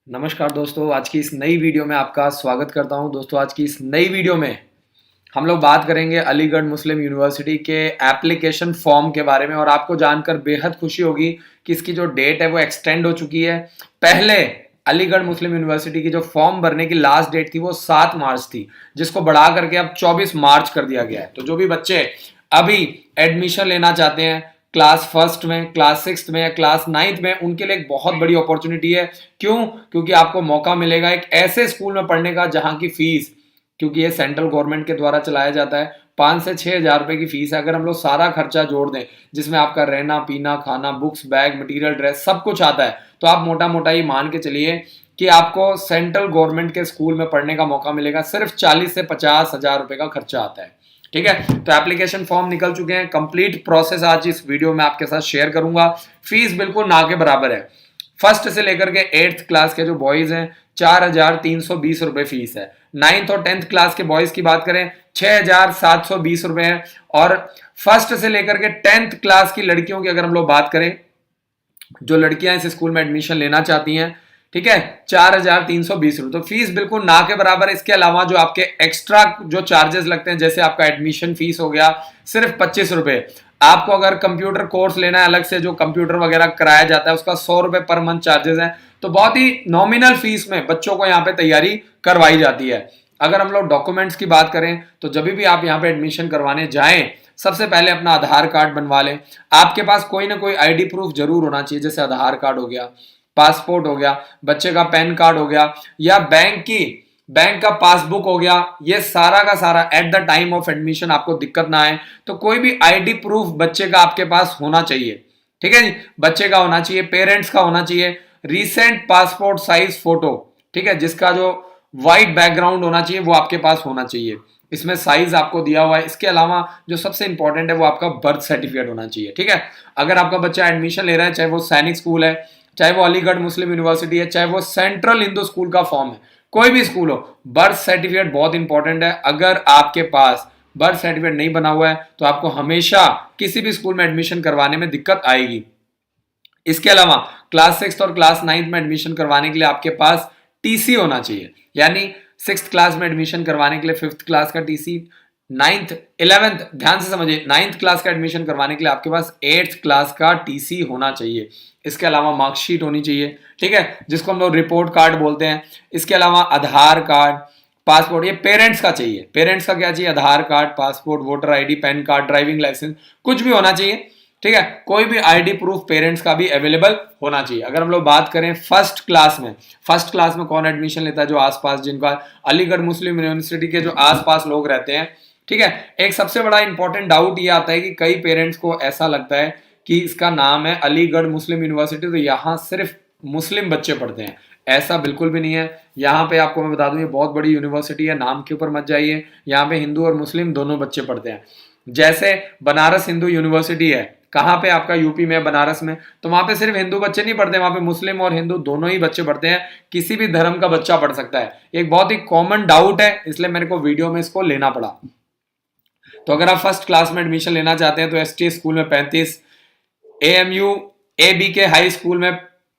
नमस्कार दोस्तों, आज की इस नई वीडियो में आपका स्वागत करता हूं। दोस्तों, आज की इस नई वीडियो में हम लोग बात करेंगे अलीगढ़ मुस्लिम यूनिवर्सिटी के एप्लीकेशन फॉर्म के बारे में। और आपको जानकर बेहद खुशी होगी कि इसकी जो डेट है वो एक्सटेंड हो चुकी है। पहले अलीगढ़ मुस्लिम यूनिवर्सिटी की जो फॉर्म भरने की लास्ट डेट थी वो 7 मार्च थी, जिसको बढ़ा करके अब 24 मार्च कर दिया गया है। तो जो भी बच्चे अभी एडमिशन लेना चाहते हैं क्लास फर्स्ट में, क्लास सिक्स में या क्लास नाइन्थ में, उनके लिए एक बहुत बड़ी अपॉर्चुनिटी है। क्यों? क्योंकि आपको मौका मिलेगा एक ऐसे स्कूल में पढ़ने का जहां की फीस, क्योंकि ये सेंट्रल गवर्नमेंट के द्वारा चलाया जाता है, 5 से 6 हजार रुपए की फीस है। अगर हम लोग सारा खर्चा जोड़ दें, जिसमें आपका रहना पीना खाना, बुक्स, बैग, मटेरियल, ड्रेस सब कुछ आता है, तो आप मोटा मोटा ये मान के चलिए कि आपको सेंट्रल गवर्नमेंट के स्कूल में पढ़ने का मौका मिलेगा। सिर्फ 40 से 50 हजार रुपए का खर्चा आता है। ठीक है, तो एप्लीकेशन फॉर्म निकल चुके हैं। कंप्लीट प्रोसेस आज इस वीडियो में आपके साथ शेयर करूंगा। फीस बिल्कुल ना के बराबर है। फर्स्ट से लेकर के 8th क्लास के जो बॉयज हैं 4,320 रुपए फीस है। 9th और 10th क्लास के बॉयज की बात करें 6,720 रुपए है। और फर्स्ट से लेकर के 10th क्लास की लड़कियों की अगर हम लोग बात करें, जो लड़कियां इस स्कूल में एडमिशन लेना चाहती हैं, ठीक है, 4,320 रुपए। तो फीस बिल्कुल ना के बराबर है। इसके अलावा जो आपके एक्स्ट्रा जो चार्जेस लगते हैं, जैसे आपका एडमिशन फीस हो गया सिर्फ 25 रुपए। आपको अगर कंप्यूटर कोर्स लेना है अलग से, जो कंप्यूटर वगैरह कराया जाता है, उसका 100 रुपए पर मंथ चार्जेस है। तो बहुत ही नॉमिनल फीस में बच्चों को यहाँ पे तैयारी करवाई जाती है। अगर हम लोग डॉक्यूमेंट्स की बात करें, तो जब भी आप यहाँ पे एडमिशन करवाने जाएं, सबसे पहले अपना आधार कार्ड बनवा लें। आपके पास कोई ना कोई आईडी प्रूफ जरूर होना चाहिए, जैसे आधार कार्ड हो गया, पासपोर्ट हो गया, बच्चे का पैन कार्ड हो गया, या बैंक का पासबुक हो गया। ये सारा का सारा at the time of admission आपको दिक्कत ना आए, तो कोई भी आईडी प्रूफ बच्चे का आपके पास होना चाहिए। ठीक है जी, बच्चे का होना चाहिए, पेरेंट्स का होना चाहिए, रीसेंट पासपोर्ट साइज फोटो, ठीक है, जिसका जो व्हाइट बैकग्राउंड होना चाहिए वो आपके पास होना चाहिए। इसमें साइज आपको दिया हुआ है। इसके अलावा जो सबसे इंपॉर्टेंट है वो आपका बर्थ सर्टिफिकेट होना चाहिए। ठीक है, अगर आपका बच्चा एडमिशन ले रहा है, चाहे वो सैनिक स्कूल है, चाहे वो अलीगढ़ मुस्लिम यूनिवर्सिटी है, चाहे वो सेंट्रल हिंदू स्कूल का फॉर्म है, कोई भी स्कूल हो, बर्थ सर्टिफिकेट बहुत इंपॉर्टेंट है। अगर आपके पास बर्थ सर्टिफिकेट नहीं बना हुआ है तो आपको हमेशा किसी भी स्कूल में एडमिशन करवाने में दिक्कत आएगी। इसके अलावा क्लास 6 और क्लास 9 में एडमिशन करवाने के लिए आपके पास टीसी होना चाहिए। यानी 6th क्लास में एडमिशन करवाने के लिए 5th क्लास का टीसी, 9th 11th, ध्यान से समझिए, 9th क्लास का एडमिशन करवाने के लिए आपके पास 8th क्लास का टीसी होना चाहिए। इसके अलावा मार्कशीट होनी चाहिए, ठीक है, जिसको हम लोग रिपोर्ट कार्ड बोलते हैं। इसके अलावा आधार कार्ड, पासपोर्ट, ये पेरेंट्स का चाहिए। पेरेंट्स का क्या चाहिए? Aadhaar card, passport, voter ID, PAN card, driving licence, कुछ भी होना चाहिए। ठीक है, कोई भी आईडी प्रूफ पेरेंट्स का भी अवेलेबल होना चाहिए। अगर हम लोग बात करें फर्स्ट क्लास में कौन एडमिशन लेता है? जो आसपास, जिनका अलीगढ़ मुस्लिम यूनिवर्सिटी के जो आसपास लोग रहते हैं। ठीक है, एक सबसे बड़ा इंपॉर्टेंट डाउट ये आता है कि कई पेरेंट्स को ऐसा लगता है कि इसका नाम है अलीगढ़ मुस्लिम यूनिवर्सिटी, तो यहाँ सिर्फ मुस्लिम बच्चे पढ़ते हैं। ऐसा बिल्कुल भी नहीं है। यहाँ पे आपको मैं बता दूं, ये बहुत बड़ी यूनिवर्सिटी है, नाम के ऊपर मत जाइए। यहाँ पे हिंदू और मुस्लिम दोनों बच्चे पढ़ते हैं। जैसे बनारस हिंदू यूनिवर्सिटी है, कहाँ पे? आपका यूपी में, बनारस में। तो वहां पे सिर्फ हिंदू बच्चे नहीं पढ़ते, वहां पे मुस्लिम और हिंदू दोनों ही बच्चे पढ़ते हैं। किसी भी धर्म का बच्चा पढ़ सकता है। एक बहुत ही कॉमन डाउट है, इसलिए मेरे को वीडियो में इसको लेना पड़ा। तो अगर आप फर्स्ट क्लास में एडमिशन लेना चाहते हैं तो एसटी स्कूल में 35, एएमयू एबीके हाई स्कूल में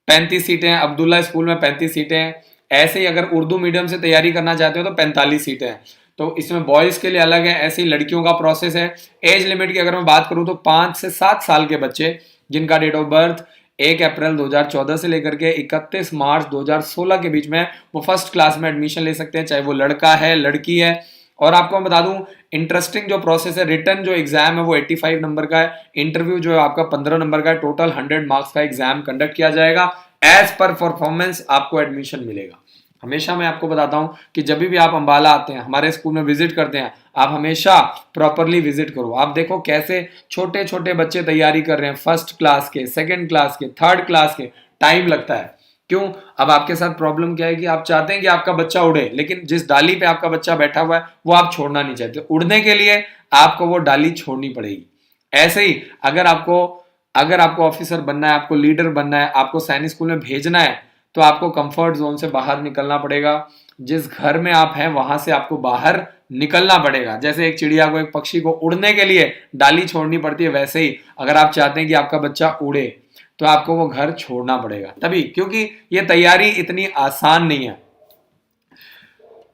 35 सीटें हैं, अब्दुल्ला स्कूल में 35 सीटें हैं। ऐसे ही अगर उर्दू मीडियम से तैयारी करना चाहते हो तो 45 सीटें हैं। तो इसमें बॉयज के लिए अलग है, ऐसे ही लड़कियों का प्रोसेस है। एज लिमिट की अगर मैं बात करूं तो 5 से 7 साल के बच्चे जिनका डेट ऑफ बर्थ 1 अप्रैल 2014 से लेकर के 31 मार्च 2016 के बीच में, वो फर्स्ट क्लास में एडमिशन ले सकते हैं, चाहे वो लड़का है लड़की है। और आपको मैं बता दूं, इंटरेस्टिंग जो प्रोसेस है, रिटर्न जो एग्जाम है वो 85 नंबर का है, इंटरव्यू जो है आपका 15 नंबर का है, टोटल 100 मार्क्स का एग्जाम कंडक्ट किया जाएगा। एज पर परफॉर्मेंस आपको एडमिशन मिलेगा। हमेशा मैं आपको बताता हूं कि जब भी आप अंबाला आते हैं, हमारे स्कूल में विजिट करते हैं, आप हमेशा प्रॉपरली विजिट करो। आप देखो कैसे छोटे छोटे बच्चे तैयारी कर रहे हैं, फर्स्ट क्लास के, सेकंड क्लास के, थर्ड क्लास के। टाइम लगता है। क्यों? अब आपके साथ प्रॉब्लम क्या है कि आप चाहते हैं कि आपका बच्चा उड़े, लेकिन जिस डाली पे आपका बच्चा बैठा हुआ है वो आप छोड़ना नहीं चाहते। उड़ने के लिए आपको वो डाली छोड़नी पड़ेगी। ऐसे ही अगर आपको ऑफिसर बनना है, आपको लीडर बनना है, आपको सैनिक स्कूल में भेजना है, तो आपको कंफर्ट जोन से बाहर निकलना पड़ेगा। जिस घर में आप हैं वहां से आपको बाहर निकलना पड़ेगा। जैसे एक चिड़िया को, एक पक्षी को उड़ने के लिए डाली छोड़नी पड़ती है, वैसे ही अगर आप चाहते हैं कि आपका बच्चा उड़े, तो आपको वो घर छोड़ना पड़ेगा तभी, क्योंकि ये तैयारी इतनी आसान नहीं है।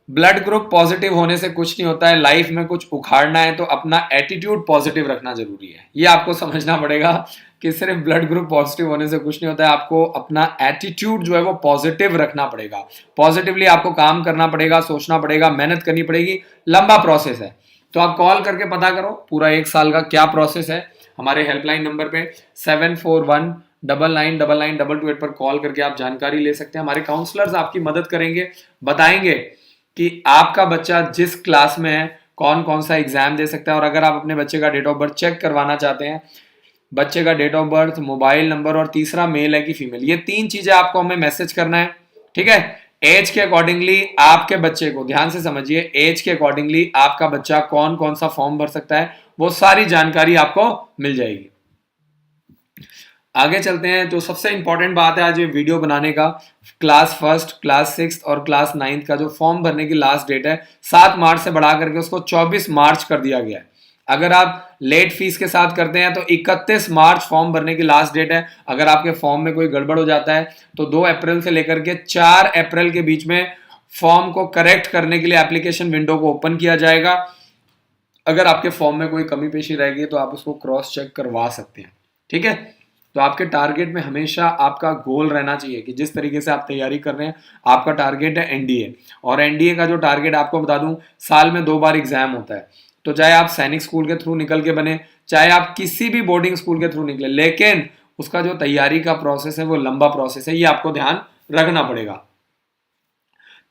ब्लड ग्रुप पॉजिटिव होने से कुछ नहीं होता है। लाइफ में कुछ उखाड़ना है तो अपना एटीट्यूड पॉजिटिव रखना जरूरी है। ये आपको समझना पड़ेगा कि सिर्फ ब्लड ग्रुप पॉजिटिव होने से कुछ नहीं होता है, आपको अपना एटीट्यूड जो है वो पॉजिटिव रखना पड़ेगा। पॉजिटिवली आपको काम करना पड़ेगा, सोचना पड़ेगा, मेहनत करनी पड़ेगी। लंबा प्रोसेस है, तो आप कॉल करके पता करो पूरा 1 साल का क्या प्रोसेस है। हमारे हेल्पलाइन नंबर पे 7419999228 पर कॉल करके आप जानकारी ले सकते हैं। हमारे काउंसलर्स आपकी मदद करेंगे, बताएंगे कि आपका बच्चा जिस क्लास में है कौन कौन सा एग्जाम दे सकता है। और अगर आप अपने बच्चे का डेट ऑफ बर्थ चेक करवाना चाहते हैं, बच्चे का date of birth, mobile number और तीसरा मेल है कि फीमेल, ये 3 चीजें आपको हमें मैसेज करना है। ठीक है, एज के अकॉर्डिंगली आपके बच्चे को, ध्यान से समझिए, एज के अकॉर्डिंगली आपका बच्चा कौन कौन सा फॉर्म भर सकता है, वो सारी जानकारी आपको मिल जाएगी। आगे चलते हैं। जो सबसे इंपॉर्टेंट बात है आज ये वीडियो बनाने का, क्लास 1, क्लास 6 और क्लास 9 का जो फॉर्म भरने की लास्ट डेट है 7 मार्च से बढ़ा करके उसको 24 मार्च कर दिया गया है। अगर आप लेट फीस के साथ करते हैं तो 31 मार्च फॉर्म भरने की लास्ट डेट है। अगर आपके फॉर्म में कोई गड़बड़ हो जाता है तो 2 अप्रैल से लेकर के 4 अप्रैल के बीच में फॉर्म को करेक्ट करने के लिए एप्लीकेशन विंडो को ओपन किया जाएगा। अगर आपके फॉर्म में कोई कमी पेशी रहेगी तो आप उसको क्रॉस चेक करवा सकते हैं। ठीक है, तो आपके टारगेट में हमेशा आपका गोल रहना चाहिए कि जिस तरीके से आप तैयारी कर रहे हैं, आपका टारगेट है एनडीए, और एनडीए का जो टारगेट आपको बता दूं, साल में 2 बार एग्जाम होता है। तो चाहे आप सैनिक स्कूल के थ्रू निकल के बने, चाहे आप किसी भी बोर्डिंग स्कूल के थ्रू निकले, लेकिन उसका जो तैयारी का प्रोसेस है वो लंबा प्रोसेस है, ये आपको ध्यान रखना पड़ेगा।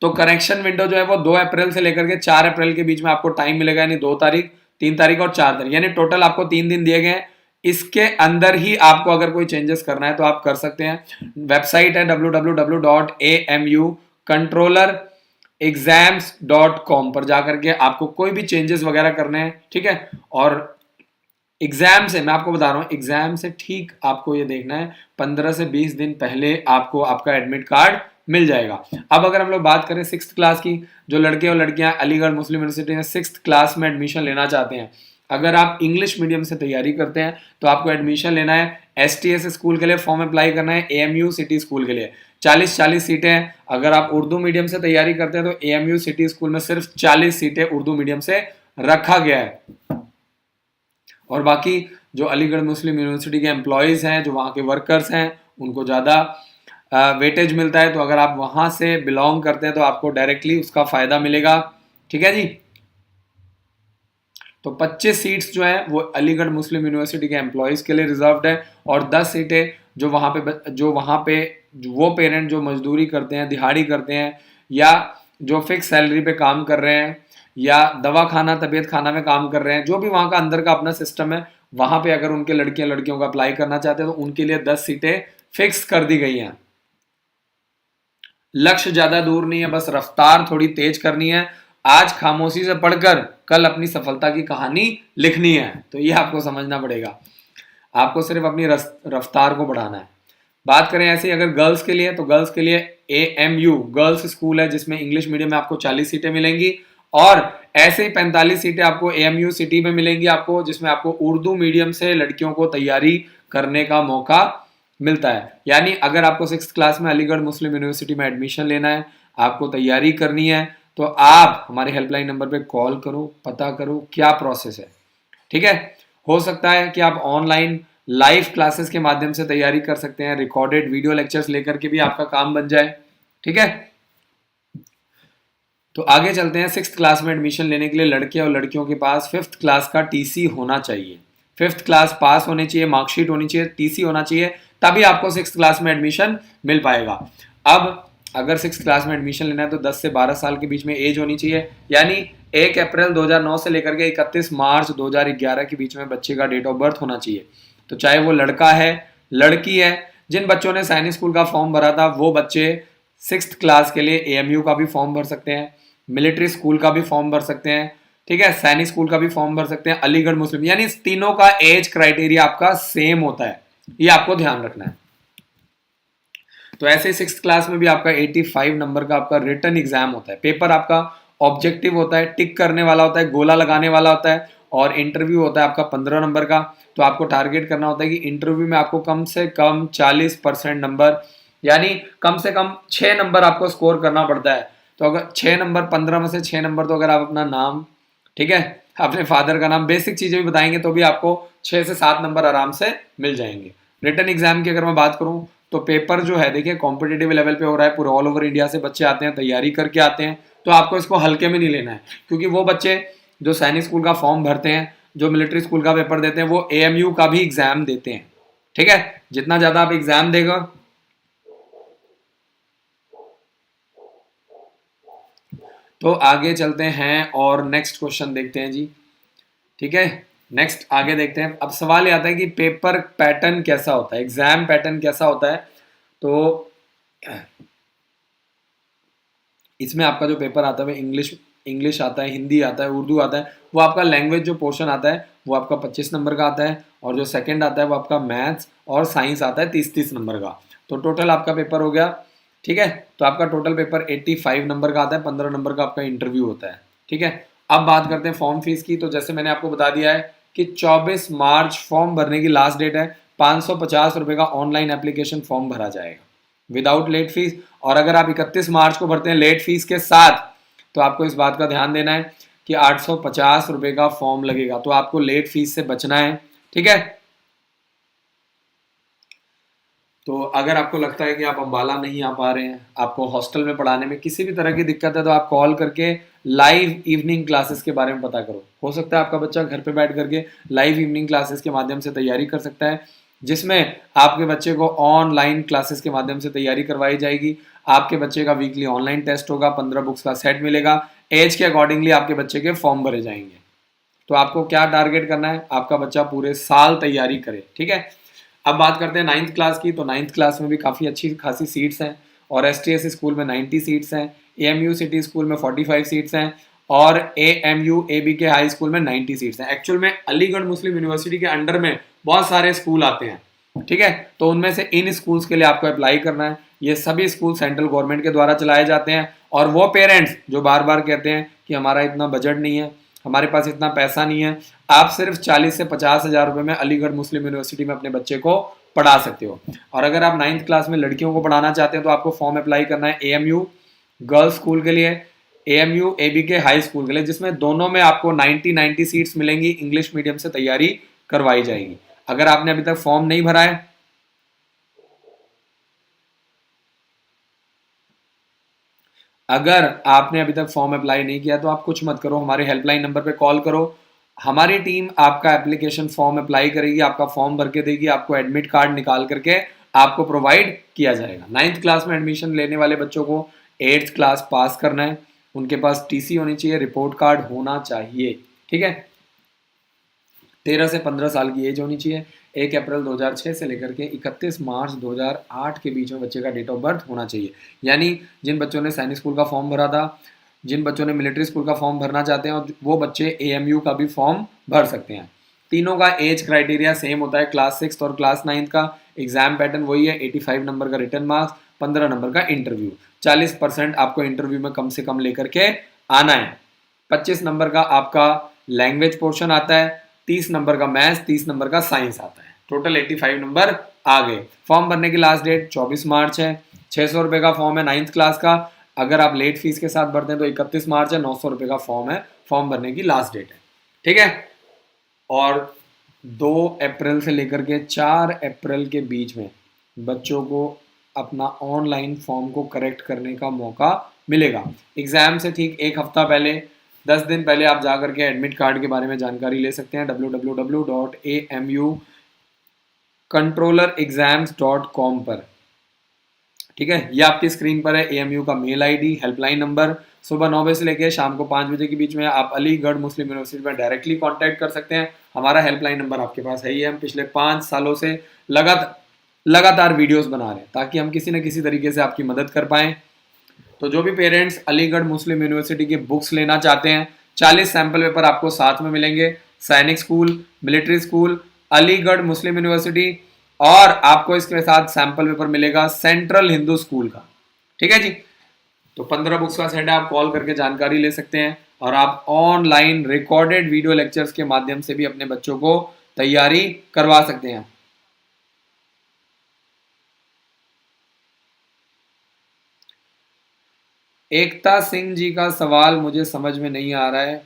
तो करेक्शन विंडो जो है वो 2 अप्रैल से लेकर के 4 अप्रैल के बीच में आपको टाइम मिलेगा, यानी 2 तारीख, 3 तारीख और 4 तारीख, यानी टोटल आपको 3 दिन दिए गए हैं। इसके अंदर ही आपको अगर कोई चेंजेस करना है तो आप कर सकते हैं। वेबसाइट है www.amucontrollerexams.com पर जाकर के आपको कोई भी चेंजेस वगैरह करने हैं। ठीक है, और एग्जाम से मैं आपको बता रहा हूं, एग्जाम से ठीक आपको ये देखना है 15 से 20 दिन पहले आपको आपका एडमिट कार्ड मिल जाएगा। अब अगर हम लोग बात करें 6th क्लास की, जो लड़के और लड़कियां अलीगढ़ मुस्लिम यूनिवर्सिटी में 6th क्लास में एडमिशन लेना चाहते हैं, अगर आप इंग्लिश मीडियम से तैयारी करते हैं तो आपको एडमिशन लेना है STS स्कूल के लिए, फॉर्म अप्लाई करना है AMU सिटी स्कूल के लिए। 40-40 सीटें हैं। अगर आप उर्दू मीडियम से तैयारी करते हैं तो AMU सिटी स्कूल में सिर्फ 40 सीटें उर्दू मीडियम से रखा गया है। और बाकी जो अलीगढ़ मुस्लिम यूनिवर्सिटी के एम्प्लॉयज़ हैं, जो वहाँ के वर्कर्स हैं, उनको ज़्यादा वेटेज मिलता है। तो अगर आप वहाँ से बिलोंग करते हैं तो आपको डायरेक्टली उसका फ़ायदा मिलेगा। ठीक है जी, तो 25 सीट्स जो हैं वो अलीगढ़ मुस्लिम यूनिवर्सिटी के एम्प्लॉयज़ के लिए रिजर्व्ड है, और 10 सीटें जो वहाँ पे वो पेरेंट जो मजदूरी करते हैं, दिहाड़ी करते हैं, या जो फिक्स सैलरी पे काम कर रहे हैं, या दवा खाना, तबीयत खाना में काम कर रहे हैं, जो भी वहाँ का अंदर का अपना सिस्टम है, वहाँ पे अगर उनके लड़कियों का अप्लाई करना चाहते हैं तो उनके लिए 10 सीटें फिक्स कर दी गई हैं। लक्ष्य ज्यादा दूर नहीं है, बस रफ्तार थोड़ी तेज करनी है। आज खामोशी से पढ़कर कल अपनी सफलता की कहानी लिखनी है, तो ये आपको समझना पड़ेगा। आपको सिर्फ अपनी रफ्तार को बढ़ाना है। बात करें ऐसे अगर गर्ल्स के लिए, तो गर्ल्स के लिए AMU गर्ल्स स्कूल है, जिसमें इंग्लिश मीडियम में आपको 40 सीटें मिलेंगी, और ऐसे ही 45 सीटें आपको AMU सिटी में मिलेंगी आपको, जिसमें आपको उर्दू मीडियम से लड़कियों को तैयारी करने का मौका मिलता है। यानी अगर आपको 6th क्लास में अलीगढ़ मुस्लिम यूनिवर्सिटी में एडमिशन लेना है, आपको तैयारी करनी है, तो आप हमारे हेल्पलाइन नंबर पे कॉल करो, पता करो क्या प्रोसेस है। ठीक है, हो सकता है कि आप ऑनलाइन लाइव क्लासेस के माध्यम से तैयारी कर सकते हैं, रिकॉर्डेड वीडियो लेक्चर्स लेकर के भी आपका काम बन जाए। ठीक है, तो आगे चलते हैं। 6th क्लास में एडमिशन लेने के लिए लड़के और लड़कियों के पास 5th क्लास का TC होना चाहिए। 5th क्लास पास होनी चाहिए, मार्कशीट होनी चाहिए, TC होना चाहिए, तभी आपको 6th क्लास में एडमिशन मिल पाएगा। अब अगर 6th क्लास में एडमिशन लेना है तो 10 से 12 साल के बीच में एज होनी चाहिए, यानी 1 अप्रैल 2009 से लेकर के 31 मार्च 2011 के बीच में बच्चे का डेट ऑफ बर्थ होना चाहिए। तो चाहे वो लड़का है, लड़की है, जिन बच्चों ने सैनिक स्कूल का फॉर्म भरा था वो बच्चे 6th क्लास के लिए AMU का भी फॉर्म भर सकते हैं, मिलिट्री स्कूल का भी फॉर्म भर सकते हैं। ठीक है, सैनिक स्कूल का भी फॉर्म भर सकते हैं, अलीगढ़ मुस्लिम, यानी तीनों का एज क्राइटेरिया आपका सेम होता है, ये आपको ध्यान रखना है। तो ऐसे 6th क्लास में भी आपका 85 नंबर का आपका रिटन एग्जाम होता है। पेपर आपका ऑब्जेक्टिव होता है, टिक करने वाला होता है, गोला लगाने वाला होता है, और इंटरव्यू होता है आपका 15 नंबर का। तो आपको टारगेट करना होता है कि इंटरव्यू में आपको कम से कम 40% नंबर, यानी कम से कम 6 नंबर आपको स्कोर करना पड़ता है। तो अगर 6 नंबर, 15 में से 6 नंबर, तो अगर आप अपना नाम, ठीक है, अपने फादर का नाम, बेसिक चीजें भी बताएंगे तो भी आपको 6 से 7 नंबर आराम से मिल जाएंगे। रिटन एग्जाम की अगर मैं बात करूं तो पेपर जो है देखिए कॉम्पिटेटिव लेवल पे हो रहा है, पूरे ऑल ओवर इंडिया से बच्चे आते हैं, तैयारी करके आते हैं। तो आपको इसको हल्के में नहीं लेना है, क्योंकि वो बच्चे जो सैनिक स्कूल का फॉर्म भरते हैं, जो मिलिट्री स्कूल का पेपर देते हैं, वो एएमयू का भी एग्जाम देते हैं। ठीक है, जितना ज्यादा आप एग्जाम देगा, तो आगे चलते हैं और नेक्स्ट क्वेश्चन देखते हैं जी। ठीक है, नेक्स्ट आगे देखते हैं। अब सवाल ये आता है कि पेपर पैटर्न कैसा होता है, एग्जाम पैटर्न कैसा होता है। तो इसमें आपका जो पेपर आता है इंग्लिश इंग्लिश आता है, हिंदी आता है, उर्दू आता है। वो आपका लैंग्वेज जो पोर्शन आता है वो आपका 25 नंबर का आता है, और जो सेकंड आता है वो आपका मैथ्स और साइंस आता है 30-30 नंबर का। तो टोटल आपका पेपर हो गया। ठीक है, तो आपका टोटल पेपर 85 नंबर का आता है, 15 नंबर का आपका इंटरव्यू होता है। ठीक है, अब बात करते हैं फॉर्म फीस की। तो जैसे मैंने आपको बता दिया है कि 24 मार्च फॉर्म भरने की लास्ट डेट है। 550 रुपये का ऑनलाइन एप्लीकेशन फॉर्म भरा जाएगा विदाउट लेट फीस। और अगर आप 31 मार्च को भरते हैं लेट फीस के साथ, तो आपको इस बात का ध्यान देना है कि 850 रुपये का फॉर्म लगेगा। तो आपको लेट फीस से बचना है। ठीक है, तो अगर आपको लगता है कि आप अम्बाला नहीं आ पा रहे हैं, आपको हॉस्टल में पढ़ाने में किसी भी तरह की दिक्कत है, तो आप कॉल करके लाइव इवनिंग क्लासेस के बारे में पता करो। हो सकता है आपका बच्चा घर पे बैठ करके लाइव इवनिंग क्लासेस के माध्यम से तैयारी कर सकता है, जिसमें आपके बच्चे को ऑनलाइन क्लासेस के माध्यम से तैयारी करवाई जाएगी। आपके बच्चे का वीकली ऑनलाइन टेस्ट होगा, 15 बुक्स का सेट मिलेगा, एज के अकॉर्डिंगली आपके बच्चे के फॉर्म भरे जाएंगे। तो आपको क्या टारगेट करना है, आपका बच्चा पूरे साल तैयारी करे। ठीक है, अब बात करते हैं 9th क्लास की। तो 9th क्लास में भी काफ़ी अच्छी खासी सीट्स हैं, और एसटीएस स्कूल में 90 सीट्स हैं, एएमयू सिटी स्कूल में 45 सीट्स हैं, और एएमयू एबीके हाई स्कूल में 90 सीट्स हैं। एक्चुअल में अलीगढ़ मुस्लिम यूनिवर्सिटी के अंडर में बहुत सारे स्कूल आते हैं। ठीक है, तो उनमें से इन स्कूल्स के लिए आपको अप्लाई करना है। ये सभी स्कूल सेंट्रल गवर्नमेंट के द्वारा चलाए जाते हैं। और वो पेरेंट्स जो बार बार कहते हैं कि हमारा इतना बजट नहीं है, हमारे पास इतना पैसा नहीं है, आप सिर्फ 40 से 50 हज़ार रुपये में अलीगढ़ मुस्लिम यूनिवर्सिटी में अपने बच्चे को पढ़ा सकते हो। और अगर आप 9th क्लास में लड़कियों को पढ़ाना चाहते हैं तो आपको फॉर्म अप्लाई करना है एएमयू गर्ल्स स्कूल के लिए, एएमयू एबीके हाई स्कूल के लिए, जिसमें दोनों में आपको 90 सीट्स मिलेंगी। इंग्लिश मीडियम से तैयारी करवाई जाएगी। अगर आपने अभी तक फॉर्म नहीं भरा है, अगर आपने अभी तक फॉर्म अप्लाई नहीं किया तो आप कुछ मत करो, हमारे हेल्पलाइन नंबर पे कॉल करो। हमारी टीम आपका एप्लीकेशन फॉर्म अप्लाई करेगी, आपका फॉर्म भर के देगी, आपको एडमिट कार्ड निकाल करके आपको प्रोवाइड किया जाएगा। 9th क्लास में एडमिशन लेने वाले बच्चों को 8th क्लास पास करना है, उनके पास टीसी होनी चाहिए, रिपोर्ट कार्ड होना चाहिए। ठीक है, 13 से 15 साल की एज होनी चाहिए। 1 अप्रैल 2006 से लेकर के 31 मार्च 2008 के बीच में बच्चे का डेट ऑफ बर्थ होना चाहिए। यानी जिन बच्चों ने सैनिक स्कूल का फॉर्म भरा था, जिन बच्चों ने मिलिट्री स्कूल का फॉर्म भरना चाहते हैं, वो बच्चे एएमयू का भी फॉर्म भर सकते हैं। तीनों का एज क्राइटेरिया सेम होता है, क्लास 6 और क्लास 9 का। एग्जाम पैटर्न वही है, 85 नंबर का रिटर्न मार्क्स, 15 नंबर का इंटरव्यू। 40% आपको इंटरव्यू में कम से कम लेकर के आना है। 25 नंबर का आपका लैंग्वेज पोर्शन आता है, 30 नंबर का मैथ्स, 30 नंबर का साइंस आता है। टोटल 85 नंबर आ गए। फॉर्म भरने की लास्ट डेट 24 मार्च है। 600 रुपये का फॉर्म है 9th क्लास का। अगर आप लेट फीस के साथ भरते हैं तो 31 मार्च है। 900 रुपये का फॉर्म है, फॉर्म भरने की लास्ट डेट है। ठीक है, और 2 अप्रैल से लेकर के 4 अप्रैल के बीच में बच्चों को अपना ऑनलाइन फॉर्म को करेक्ट करने का मौका मिलेगा। एग्जाम से ठीक एक हफ्ता पहले, 10 दिन पहले आप जाकर के एडमिट कार्ड के बारे में जानकारी ले सकते हैं www.amucontrollerexams.com पर। ठीक है, ये आपकी स्क्रीन पर है एएमयू का मेल आईडी, हेल्पलाइन नंबर। सुबह 9 बजे से लेकर शाम को 5 बजे के बीच में आप अलीगढ़ मुस्लिम यूनिवर्सिटी में डायरेक्टली कांटेक्ट कर सकते हैं। हमारा हेल्पलाइन नंबर आपके पास है ही है। हम पिछले 5 सालों से लगातार वीडियोस बना रहे हैं ताकि हम किसी न किसी तरीके से आपकी मदद कर पाएं। तो जो भी पेरेंट्स अलीगढ़ मुस्लिम यूनिवर्सिटी की बुक्स लेना चाहते हैं, 40 सैंपल पेपर आपको साथ में मिलेंगे। सैनिक स्कूल, मिलिट्री स्कूल, अलीगढ़ मुस्लिम यूनिवर्सिटी, और आपको इसके साथ सैंपल पेपर मिलेगा सेंट्रल हिंदू स्कूल का। ठीक है जी, तो 15 बुक्स का सेट है, आप कॉल करके जानकारी ले सकते हैं। और आप ऑनलाइन रिकॉर्डेड वीडियो लेक्चर्स के माध्यम से भी अपने बच्चों को तैयारी करवा सकते हैं। एकता सिंह जी का सवाल मुझे समझ में नहीं आ रहा है।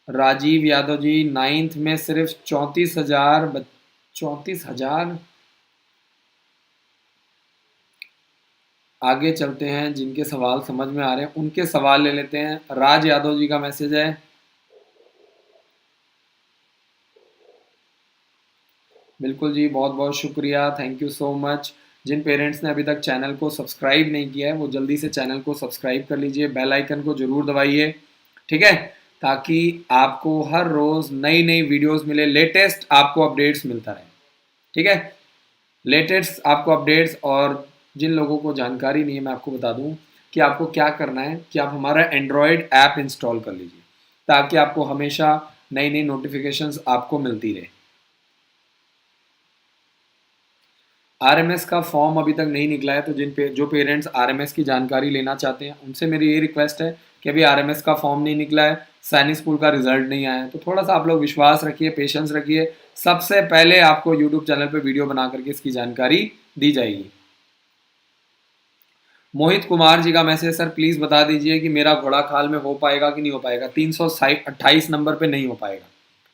राजीव यादव जी, 9th में सिर्फ 34,000। आगे चलते हैं, जिनके सवाल समझ में आ रहे हैं उनके सवाल ले लेते हैं। राज यादव जी का मैसेज है, बिल्कुल जी, बहुत बहुत शुक्रिया, थैंक यू सो मच। जिन पेरेंट्स ने अभी तक चैनल को सब्सक्राइब नहीं किया है वो जल्दी से चैनल को सब्सक्राइब कर लीजिए, बेल आइकन को जरूर दबाइए, ठीक है, ताकि आपको हर रोज़ नई नई वीडियोस मिले, लेटेस्ट आपको अपडेट्स मिलता रहे, ठीक है, लेटेस्ट आपको अपडेट्स। और जिन लोगों को जानकारी नहीं है मैं आपको बता दूं कि आपको क्या करना है कि आप हमारा एंड्रॉयड ऐप इंस्टॉल कर लीजिए, ताकि आपको हमेशा नई नई नोटिफिकेशंस आपको मिलती रहे। आरएमएस का फॉर्म अभी तक नहीं निकला है, तो जो पेरेंट्स आरएमएस की जानकारी लेना चाहते हैं उनसे मेरी ये रिक्वेस्ट है कि अभी आरएमएस का फॉर्म नहीं निकला है, सैनिक स्कूल का रिजल्ट नहीं आया है, तो थोड़ा सा आप लोग विश्वास रखिए, पेशेंस रखिए। सबसे पहले आपको यूट्यूब चैनल पे वीडियो बना करके इसकी जानकारी दी जाएगी। मोहित कुमार जी का मैसेज, सर प्लीज़ बता दीजिए कि मेरा घोड़ा खाल में हो पाएगा कि नहीं हो पाएगा। 328 नंबर पे नहीं हो पाएगा,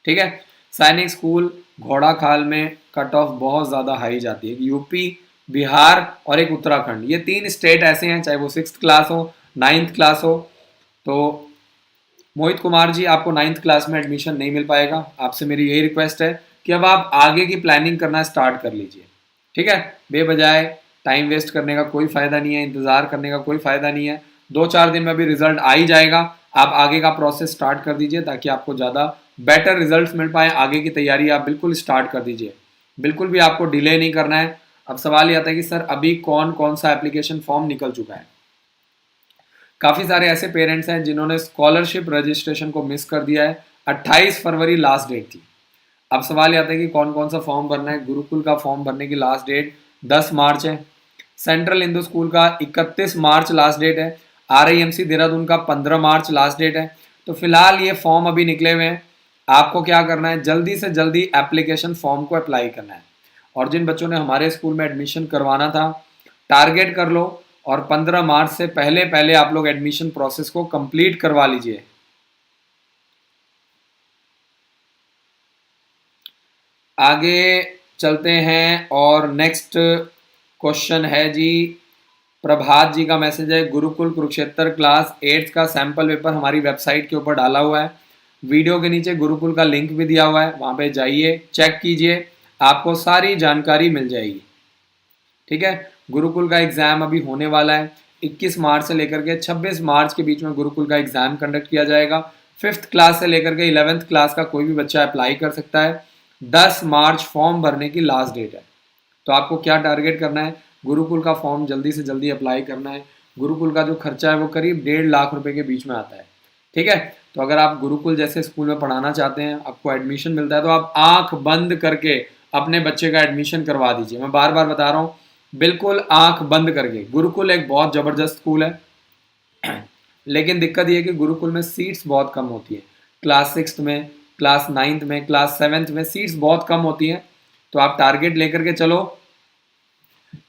ठीक है। सैनिक स्कूल घोड़ा खाल में कट ऑफ बहुत ज़्यादा हाई जाती है। यूपी, बिहार और एक उत्तराखंड, ये 3 स्टेट ऐसे हैं, चाहे वो 6th क्लास हो, 9th क्लास हो। तो मोहित कुमार जी, आपको 9th क्लास में एडमिशन नहीं मिल पाएगा। आपसे मेरी यही रिक्वेस्ट है कि अब आप आगे की प्लानिंग करना स्टार्ट कर लीजिए, ठीक है। बेबजाय टाइम वेस्ट करने का कोई फ़ायदा नहीं है, इंतज़ार करने का कोई फ़ायदा नहीं है। 2-4 दिन में अभी रिजल्ट आ ही जाएगा, आप आगे का प्रोसेस स्टार्ट कर दीजिए ताकि आपको ज़्यादा बेटर रिजल्ट्स मिल पाए। आगे की तैयारी आप बिल्कुल स्टार्ट कर दीजिए, बिल्कुल भी आपको डिले नहीं करना है। अब सवाल ये आता है कि सर अभी कौन कौन सा एप्लीकेशन फॉर्म निकल चुका है। काफ़ी सारे ऐसे पेरेंट्स हैं जिन्होंने स्कॉलरशिप रजिस्ट्रेशन को मिस कर दिया है। 28 फरवरी लास्ट डेट थी। अब सवाल ये आता है कि कौन कौन सा फॉर्म भरना है। गुरुकुल का फॉर्म भरने की लास्ट डेट 10 मार्च है। सेंट्रल हिंदू स्कूल का 31 मार्च लास्ट डेट है। RIMC देहरादून का 15 मार्च लास्ट डेट है। तो फिलहाल ये फॉर्म अभी निकले हुए हैं। आपको क्या करना है, जल्दी से जल्दी एप्लीकेशन फॉर्म को अप्लाई करना है। और जिन बच्चों ने हमारे स्कूल में एडमिशन करवाना था, टारगेट कर लो और 15 मार्च से पहले पहले आप लोग एडमिशन प्रोसेस को कंप्लीट करवा लीजिए। आगे चलते हैं और नेक्स्ट क्वेश्चन है जी, प्रभात जी का मैसेज है, गुरुकुल कुरुक्षेत्र क्लास 8 का सैंपल पेपर हमारी वेबसाइट के ऊपर डाला हुआ है। वीडियो के नीचे गुरुकुल का लिंक भी दिया हुआ है, वहाँ पे जाइए, चेक कीजिए, आपको सारी जानकारी मिल जाएगी, ठीक है। गुरुकुल का एग्ज़ाम अभी होने वाला है। 21 मार्च से लेकर के 26 मार्च के बीच में गुरुकुल का एग्ज़ाम कंडक्ट किया जाएगा। 5th क्लास से लेकर के 11th क्लास का कोई भी बच्चा अप्लाई कर सकता है। 10 मार्च फॉर्म भरने की लास्ट डेट है। तो आपको क्या टारगेट करना है, गुरुकुल का फॉर्म जल्दी से जल्दी अप्लाई करना है। गुरुकुल का जो खर्चा है वो करीब 1.5 लाख रुपए के बीच में आता है, ठीक है। तो अगर आप गुरुकुल जैसे स्कूल में पढ़ाना चाहते हैं, आपको एडमिशन मिलता है, तो आप आंख बंद करके अपने बच्चे का एडमिशन करवा दीजिए। मैं बार बार बता रहा हूँ, बिल्कुल आंख बंद करके। गुरुकुल एक बहुत ज़बरदस्त स्कूल है लेकिन दिक्कत ये है कि गुरुकुल में सीट्स बहुत कम होती है। क्लास 6th में, क्लास 9th में, क्लास 7th में सीट्स बहुत कम होती हैं। तो आप टारगेट लेकर के चलो,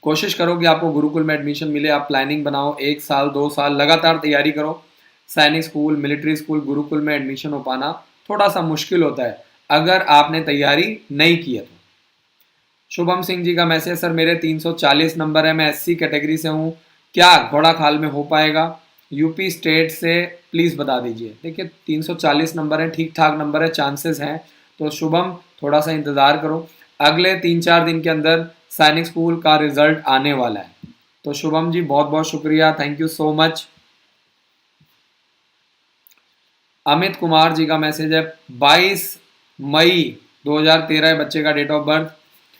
कोशिश करो कि आपको गुरुकुल में एडमिशन मिले। आप प्लानिंग बनाओ, 1 साल 2 साल लगातार तैयारी करो। सैनिक स्कूल, मिलिट्री स्कूल, गुरुकुल में एडमिशन हो पाना थोड़ा सा मुश्किल होता है अगर आपने तैयारी नहीं की है तो। शुभम सिंह जी का मैसेज, सर मेरे 340 नंबर है, मैं SC कैटेगरी से हूँ, क्या घोड़ा खाल में हो पाएगा? यूपी स्टेट से प्लीज़ बता दीजिए। देखिए 340 नंबर है, ठीक ठाक नंबर है, चांसेस हैं। तो शुभम थोड़ा सा इंतज़ार करो, अगले 3-4 दिन के अंदर सैनिक स्कूल का रिजल्ट आने वाला है। तो शुभम जी बहुत बहुत शुक्रिया, thank you so much. Amit Kumar ji का मैसेज है, 22 मई 2013 है बच्चे का डेट ऑफ बर्थ।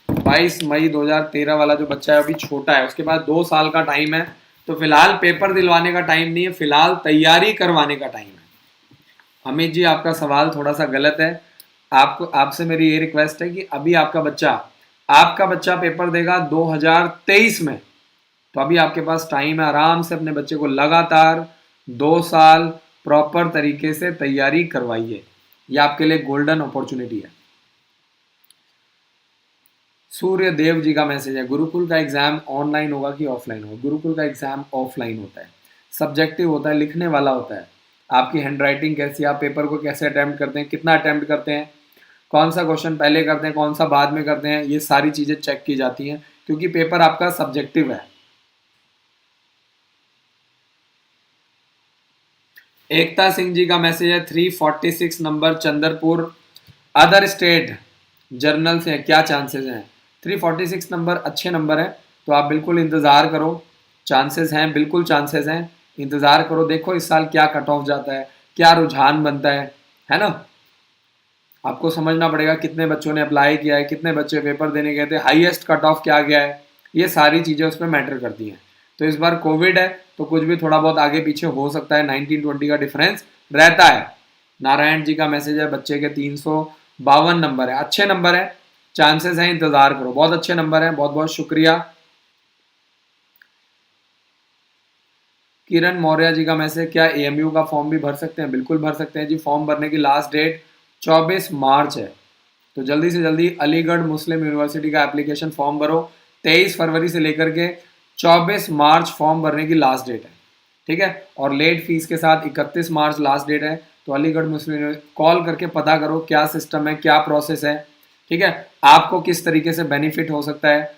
22 मई 2013 वाला जो बच्चा है अभी छोटा है, उसके बाद 2 साल का टाइम है। तो फिलहाल पेपर दिलवाने का टाइम नहीं है, फिलहाल तैयारी करवाने का टाइम है। अमित जी आपका सवाल थोड़ा सा गलत है। आपको, आपसे मेरी ये रिक्वेस्ट है कि अभी आपका बच्चा पेपर देगा 2023 में। तो अभी आपके पास टाइम है, आराम से अपने बच्चे को लगातार 2 साल प्रॉपर तरीके से तैयारी करवाइए, ये आपके लिए गोल्डन अपॉर्चुनिटी है। सूर्य देव जी का मैसेज है, गुरुकुल का एग्जाम ऑनलाइन होगा कि ऑफलाइन होगा? गुरुकुल का एग्जाम ऑफलाइन होता है, सब्जेक्टिव होता है, लिखने वाला होता है। आपकी हैंडराइटिंग कैसी है, आप पेपर को कैसे अटेम्प्ट करते हैं, कितना अटेम्प्ट करते हैं, कौन सा क्वेश्चन पहले करते हैं, कौन सा बाद में करते हैं, ये सारी चीज़ें चेक की जाती हैं, क्योंकि पेपर आपका सब्जेक्टिव है। एकता सिंह जी का मैसेज है, 346 number Chandrapur other state journal से क्या चांसेस हैं? 346 नंबर अच्छे नंबर है, तो आप बिल्कुल इंतज़ार करो, चांसेस हैं, बिल्कुल चांसेस हैं, इंतज़ार करो, देखो इस साल क्या कट ऑफ जाता है, क्या रुझान बनता है ना। आपको समझना पड़ेगा कितने बच्चों ने अप्लाई किया है, कितने बच्चे पेपर देने गए थे, हाईएस्ट कट ऑफ क्या गया है, ये सारी चीज़ें उसमें मैटर करती हैं। तो इस बार कोविड है तो कुछ भी थोड़ा बहुत आगे पीछे हो सकता है, 19-20 का डिफरेंस रहता है। नारायण जी का मैसेज है, बच्चे के 352 नंबर है, अच्छे नंबर है, चांसेस हैं, इंतजार करो, बहुत अच्छे नंबर है, बहुत बहुत शुक्रिया। किरण मौर्य जी का मैसेज, क्या एएमयू का फॉर्म भी भर सकते हैं? बिल्कुल भर सकते हैं जी, फॉर्म भरने की लास्ट डेट 24 मार्च है, तो जल्दी से जल्दी अलीगढ़ मुस्लिम यूनिवर्सिटी का एप्लीकेशन फॉर्म भरो। 23 फरवरी से लेकर के 24 मार्च फॉर्म भरने की लास्ट डेट है, ठीक है, और लेट फीस के साथ 31 मार्च लास्ट डेट है। तो अलीगढ़ मुस्लिम कॉल करके पता करो क्या सिस्टम है, क्या प्रोसेस है, ठीक है, आपको किस तरीके से बेनिफिट हो सकता है,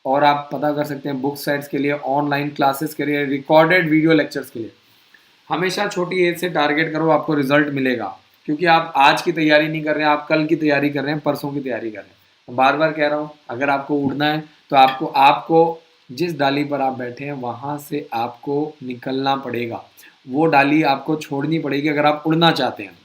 और आप पता कर सकते हैं बुक सेट्स के लिए, ऑनलाइन क्लासेस के लिए, रिकॉर्डेड वीडियो लेक्चर्स के लिए। हमेशा छोटी एज से टारगेट करो, आपको रिजल्ट मिलेगा, क्योंकि आप आज की तैयारी नहीं कर रहे हैं, आप कल की तैयारी कर रहे हैं, परसों की तैयारी कर रहे हैं। बार बार कह रहा हूँ, अगर आपको उड़ना है तो आपको आपको जिस डाली पर आप बैठे हैं वहाँ से आपको निकलना पड़ेगा, वो डाली आपको छोड़नी पड़ेगी अगर आप उड़ना चाहते हैं।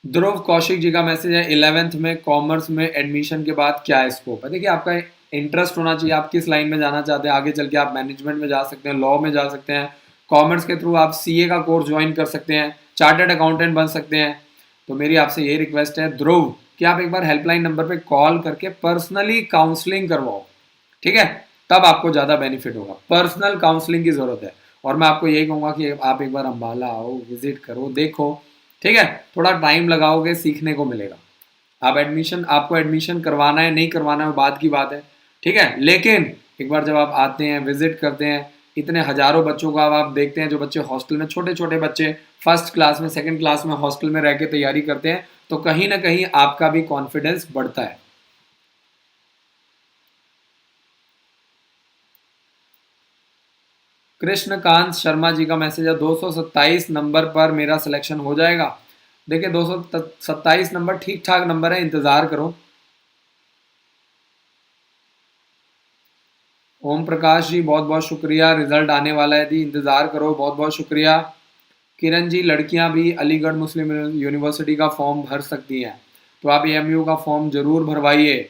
ध्रुव कौशिक जी का मैसेज है, 11th में कॉमर्स में एडमिशन के बाद क्या स्कोप है? देखिए, आपका इंटरेस्ट होना चाहिए, आप किस लाइन में जाना चाहते हैं, आगे चल के आप मैनेजमेंट में जा सकते हैं, लॉ में जा सकते हैं, कॉमर्स के थ्रू आप सीए का कोर्स ज्वाइन कर सकते हैं, चार्टर्ड अकाउंटेंट बन सकते हैं। तो मेरी आपसे यही रिक्वेस्ट है ध्रुव कि आप एक बार हेल्पलाइन नंबर पर कॉल करके पर्सनली काउंसलिंग करवाओ, ठीक है, तब आपको ज़्यादा बेनिफिट होगा, पर्सनल काउंसलिंग की ज़रूरत है। और मैं आपको यही कहूँगा कि आप एक बार अम्बाला आओ, विजिट करो, देखो, ठीक है, थोड़ा टाइम लगाओगे, सीखने को मिलेगा। आपको एडमिशन करवाना है नहीं करवाना है बात की बात है, ठीक है, लेकिन एक बार जब आप आते हैं, विजिट करते हैं, इतने हजारों बच्चों को आप देखते हैं, जो बच्चे हॉस्टल में, छोटे छोटे बच्चे फर्स्ट क्लास में, सेकंड क्लास में हॉस्टल में रह के तैयारी करते हैं, तो कहीं ना कहीं आपका भी कॉन्फिडेंस बढ़ता है। कृष्णकांत शर्मा जी का मैसेज है, 227 नंबर पर मेरा सिलेक्शन हो जाएगा? देखिए, 227 नंबर ठीक ठाक नंबर है, इंतजार करो। ओम प्रकाश जी बहुत बहुत शुक्रिया, रिजल्ट आने वाला है जी, इंतजार करो, बहुत बहुत शुक्रिया। किरण जी, लड़कियां भी अलीगढ़ मुस्लिम यूनिवर्सिटी का फॉर्म भर सकती हैं, तो आप एएमयू का फॉर्म जरूर भरवाइए।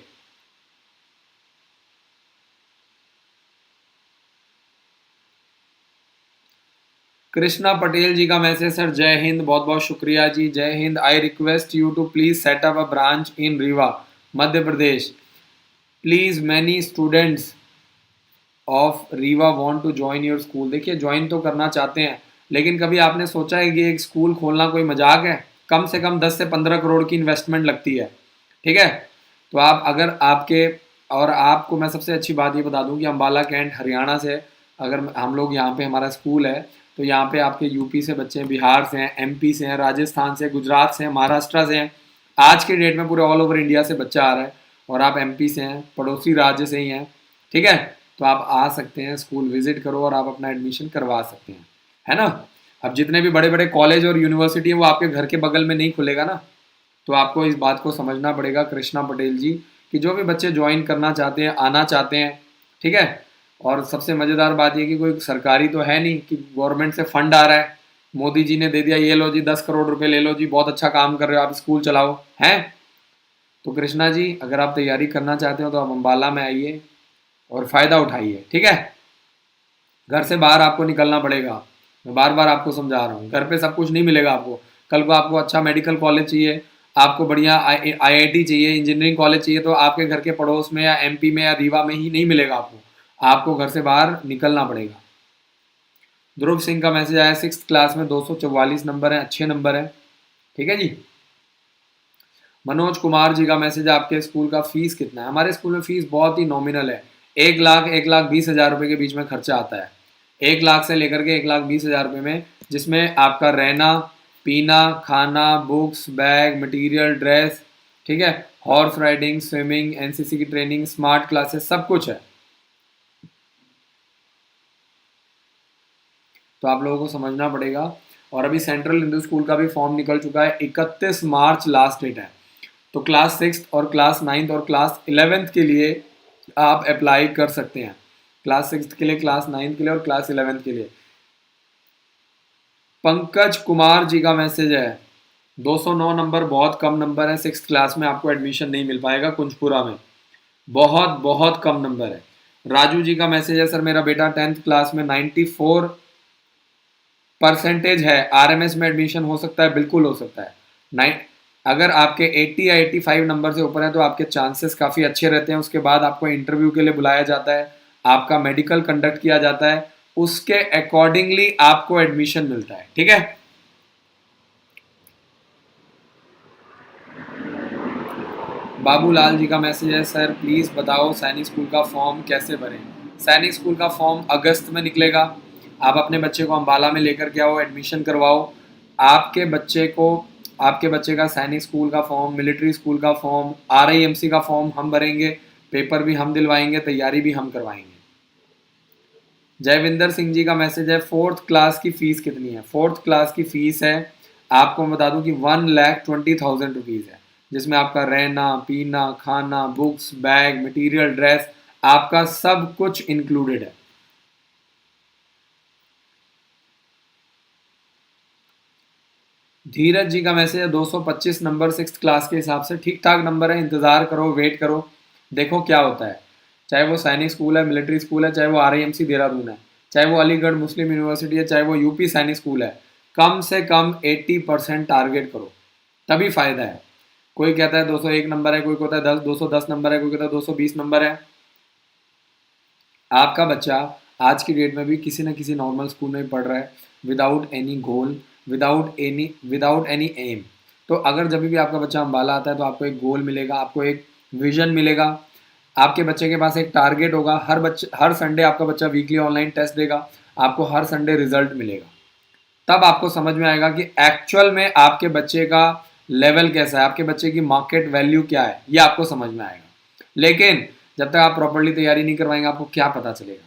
कृष्णा पटेल जी का मैसेज, सर जय हिंद, बहुत बहुत शुक्रिया जी, जय हिंद। I request you to please set up a branch in Rewa Madhya Pradesh, please many students of Rewa want to join your school. देखिए, ज्वाइन तो करना चाहते हैं, लेकिन कभी आपने सोचा है कि एक स्कूल खोलना कोई मजाक है? कम से कम 10 से 15 करोड़ की इन्वेस्टमेंट लगती है, ठीक है, तो आप अगर आपके, और आपको मैं सबसे अच्छी बात ये बता दूं कि अम्बाला कैंट हरियाणा से अगर हम लोग यहाँ पे हमारा स्कूल है, तो यहाँ पे आपके यूपी से बच्चे हैं, बिहार से हैं, एमपी से हैं, राजस्थान से, गुजरात से हैं, महाराष्ट्र से हैं, आज के डेट में पूरे ऑल ओवर इंडिया से बच्चा आ रहा है, और आप एमपी से हैं, पड़ोसी राज्य से ही हैं, ठीक है, तो आप आ सकते हैं, स्कूल विजिट करो और आप अपना एडमिशन करवा सकते हैं, है ना। अब जितने भी बड़े बड़े कॉलेज और यूनिवर्सिटी हैं वो आपके घर के बगल में नहीं खुलेगा ना, तो आपको इस बात को समझना पड़ेगा कृष्णा पटेल जी, कि जो भी बच्चे ज्वाइन करना चाहते हैं, आना चाहते हैं, ठीक है, और सबसे मज़ेदार बात ये कि कोई सरकारी तो है नहीं कि गवर्नमेंट से फंड आ रहा है, मोदी जी ने दे दिया, ये लो जी 10 करोड़ रुपए ले लो जी, बहुत अच्छा काम कर रहे हो आप, स्कूल चलाओ, हैं। तो कृष्णा जी, अगर आप तैयारी करना चाहते हो तो आप अम्बाला में आइए और फ़ायदा उठाइए, ठीक है, घर से बाहर आपको निकलना पड़ेगा, मैं बार बार आपको समझा रहा हूँ, घर पे सब कुछ नहीं मिलेगा आपको, कल को आपको अच्छा मेडिकल कॉलेज चाहिए, आपको बढ़िया आईआईटी चाहिए, इंजीनियरिंग कॉलेज चाहिए, तो आपके घर के पड़ोस में या एमपी में या रीवा में ही नहीं मिलेगा आपको, आपको घर से बाहर निकलना पड़ेगा। ध्रुव सिंह का मैसेज आया 6th क्लास में 244 नंबर है, अच्छे नंबर है। ठीक है जी। मनोज कुमार जी का मैसेज है आपके स्कूल का फीस कितना है? हमारे स्कूल में फीस बहुत ही नॉमिनल है, 1 लाख 20 हज़ार रुपये के बीच में खर्चा आता है। 1 लाख से लेकर के 1 लाख 20 हज़ार रुपये में, जिसमें आपका रहना, पीना, खाना, बुक्स, बैग, मटेरियल, ड्रेस, ठीक है, हॉर्स राइडिंग, स्विमिंग, एनसीसी की ट्रेनिंग, स्मार्ट क्लासेस, सब कुछ है। तो आप लोगों को समझना पड़ेगा। और अभी सेंट्रल हिंदू स्कूल का भी फॉर्म निकल चुका है, 31 मार्च लास्ट डेट है। तो क्लास 6 और क्लास 9 और क्लास 11 के लिए आप अप्लाई कर सकते हैं। क्लास 6 के लिए, क्लास 9 के लिए और क्लास 11 के लिए। पंकज कुमार जी का मैसेज है 209 नंबर बहुत कम नंबर है, 6th क्लास में आपको एडमिशन नहीं मिल पाएगा कुंजपुरा में, बहुत बहुत कम नंबर है। राजू जी का मैसेज है सर मेरा बेटा 10th क्लास में 94% है, आरएमएस में एडमिशन हो सकता है? बिल्कुल हो सकता है। अगर आपके 80 या 85 नंबर से ऊपर है तो आपके चांसेस काफ़ी अच्छे रहते हैं। उसके बाद आपको इंटरव्यू के लिए बुलाया जाता है, आपका मेडिकल कंडक्ट किया जाता है, उसके अकॉर्डिंगली आपको एडमिशन मिलता है। ठीक है। बाबूलाल जी का मैसेज है सर प्लीज़ बताओ सैनिक स्कूल का फॉर्म कैसे भरें? सैनिक स्कूल का फॉर्म अगस्त में निकलेगा। आप अपने बच्चे को अम्बाला में लेकर के आओ, एडमिशन करवाओ। आपके बच्चे को, आपके बच्चे का सैनिक स्कूल का फॉर्म, मिलिट्री स्कूल का फॉर्म, आरआईएमसी का फॉर्म हम भरेंगे, पेपर भी हम दिलवाएंगे, तैयारी भी हम करवाएंगे। जयविंदर सिंह जी का मैसेज है 4th क्लास की फ़ीस कितनी है? 4th क्लास की फ़ीस है, आपको मैं बता दूं कि 1,20,000 रुपीज़ है, जिसमें आपका रहना, पीना, खाना, बुक्स, बैग, मटेरियल, ड्रेस, आपका सब कुछ इंक्लूडेड है। धीरज जी का मैसेज है 225 नंबर 6th क्लास के हिसाब से ठीक ठाक नंबर है, इंतज़ार करो, वेट करो, देखो क्या होता है। चाहे वो सैनिक स्कूल है, मिलिट्री स्कूल है, चाहे वो आरआईएमसी देहरादून है, चाहे वो अलीगढ़ मुस्लिम यूनिवर्सिटी है, चाहे वो यूपी सैनिक स्कूल है, कम से कम 80% टारगेट करो, तभी फ़ायदा है। कोई कहता है 201 नंबर है, कोई कहता है 210 नंबर है, कोई कहता है 220 नंबर है। आपका बच्चा आज की डेट में भी किसी न किसी नॉर्मल स्कूल में पढ़ रहा है, without any goal, without any aim. तो अगर जब भी आपका बच्चा अम्बाला आता है तो आपको एक गोल मिलेगा, आपको एक विजन मिलेगा, आपके बच्चे के पास एक टारगेट होगा। हर संडे आपका बच्चा वीकली ऑनलाइन टेस्ट देगा, आपको हर संडे रिजल्ट मिलेगा। तब आपको समझ में आएगा कि एक्चुअल में आपके बच्चे का लेवल कैसा है, आपके बच्चे की मार्केट वैल्यू क्या है, ये आपको समझ में आएगा। लेकिन जब तक आप प्रॉपर्ली तैयारी नहीं करवाएंगे आपको क्या पता चलेगा।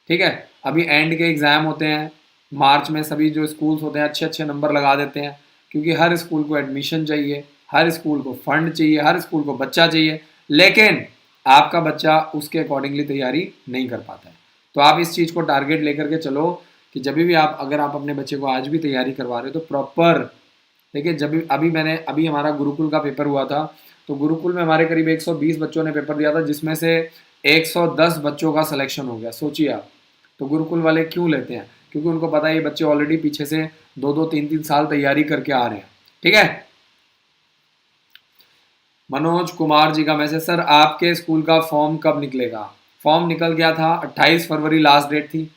ठीक है। अभी एंड के एग्ज़ाम होते हैं मार्च में, सभी जो स्कूल्स होते हैं अच्छे अच्छे नंबर लगा देते हैं, क्योंकि हर स्कूल को एडमिशन चाहिए, हर स्कूल को फंड चाहिए, हर स्कूल को बच्चा चाहिए, लेकिन आपका बच्चा उसके अकॉर्डिंगली तैयारी नहीं कर पाता है। तो आप इस चीज़ को टारगेट लेकर के चलो कि जब भी आप, अगर आप अपने बच्चे को आज भी तैयारी करवा रहे हो तो प्रॉपर देखिए। जब भी अभी हमारा गुरुकुल का पेपर हुआ था, तो गुरुकुल में हमारे करीब 120 बच्चों ने पेपर दिया था, जिसमें से 110 बच्चों का सिलेक्शन हो गया। सोचिए आप। तो गुरुकुल वाले क्यों लेते हैं? क्योंकि उनको पता है ये बच्चे ऑलरेडी पीछे से 2-2 3-3 साल तैयारी करके आ रहे हैं। ठीक है। मनोज कुमार जी का मैसेज, सर आपके स्कूल का फॉर्म कब निकलेगा? फॉर्म निकल गया था, 28 फरवरी लास्ट डेट थी।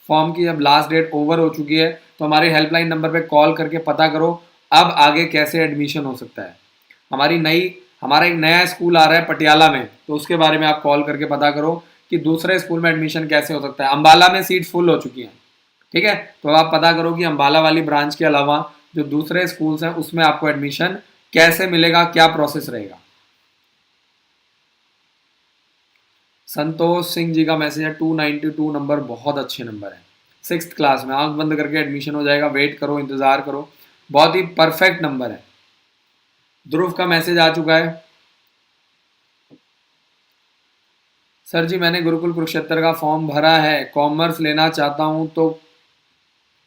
फॉर्म की जब लास्ट डेट ओवर हो चुकी है तो हमारे हेल्पलाइन नंबर पे कॉल करके पता करो अब आगे कैसे एडमिशन हो सकता है। हमारा एक नया स्कूल आ रहा है पटियाला में, तो उसके बारे में आप कॉल करके पता करो कि दूसरे स्कूल में एडमिशन कैसे हो सकता है। अम्बाला में सीट फुल हो चुकी हैं। ठीक है। तो आप पता करो कि अम्बाला वाली ब्रांच के अलावा जो दूसरे स्कूल्स हैं उसमें आपको एडमिशन कैसे मिलेगा, क्या प्रोसेस रहेगा। संतोष सिंह जी का मैसेज है 292 नंबर बहुत अच्छे नंबर है, 6th क्लास में आंख बंद करके एडमिशन हो जाएगा, वेट करो, इंतजार करो, बहुत ही परफेक्ट नंबर है। ध्रुव का मैसेज आ चुका है, सर जी मैंने गुरुकुल कुरुक्षेत्र का फॉर्म भरा है, कॉमर्स लेना चाहता हूँ तो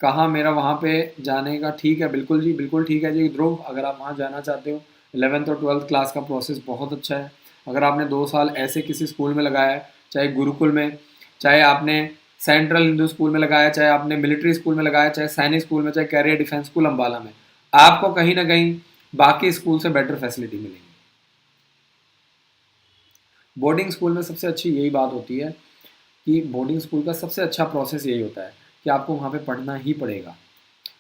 कहाँ मेरा वहाँ पे जाने का ठीक है? बिल्कुल जी, बिल्कुल ठीक है जी ध्रुव, अगर आप वहाँ जाना चाहते हो। 11th और 12th क्लास का प्रोसेस बहुत अच्छा है। अगर आपने 2 साल ऐसे किसी स्कूल में लगाया है, चाहे गुरुकुल में, चाहे आपने सेंट्रल हिंदू स्कूल में लगाया, चाहे आपने मिलिट्री स्कूल में लगाया, चाहे सैनिक स्कूल में, चाहे कैरियर डिफेंस स्कूल अम्बाला में, आपको कहीं ना कहीं बाकी स्कूल से बेटर फैसिलिटी मिलेगी। बोर्डिंग स्कूल में सबसे अच्छी यही बात होती है कि बोर्डिंग स्कूल का सबसे अच्छा प्रोसेस यही होता है कि आपको वहाँ पे पढ़ना ही पड़ेगा।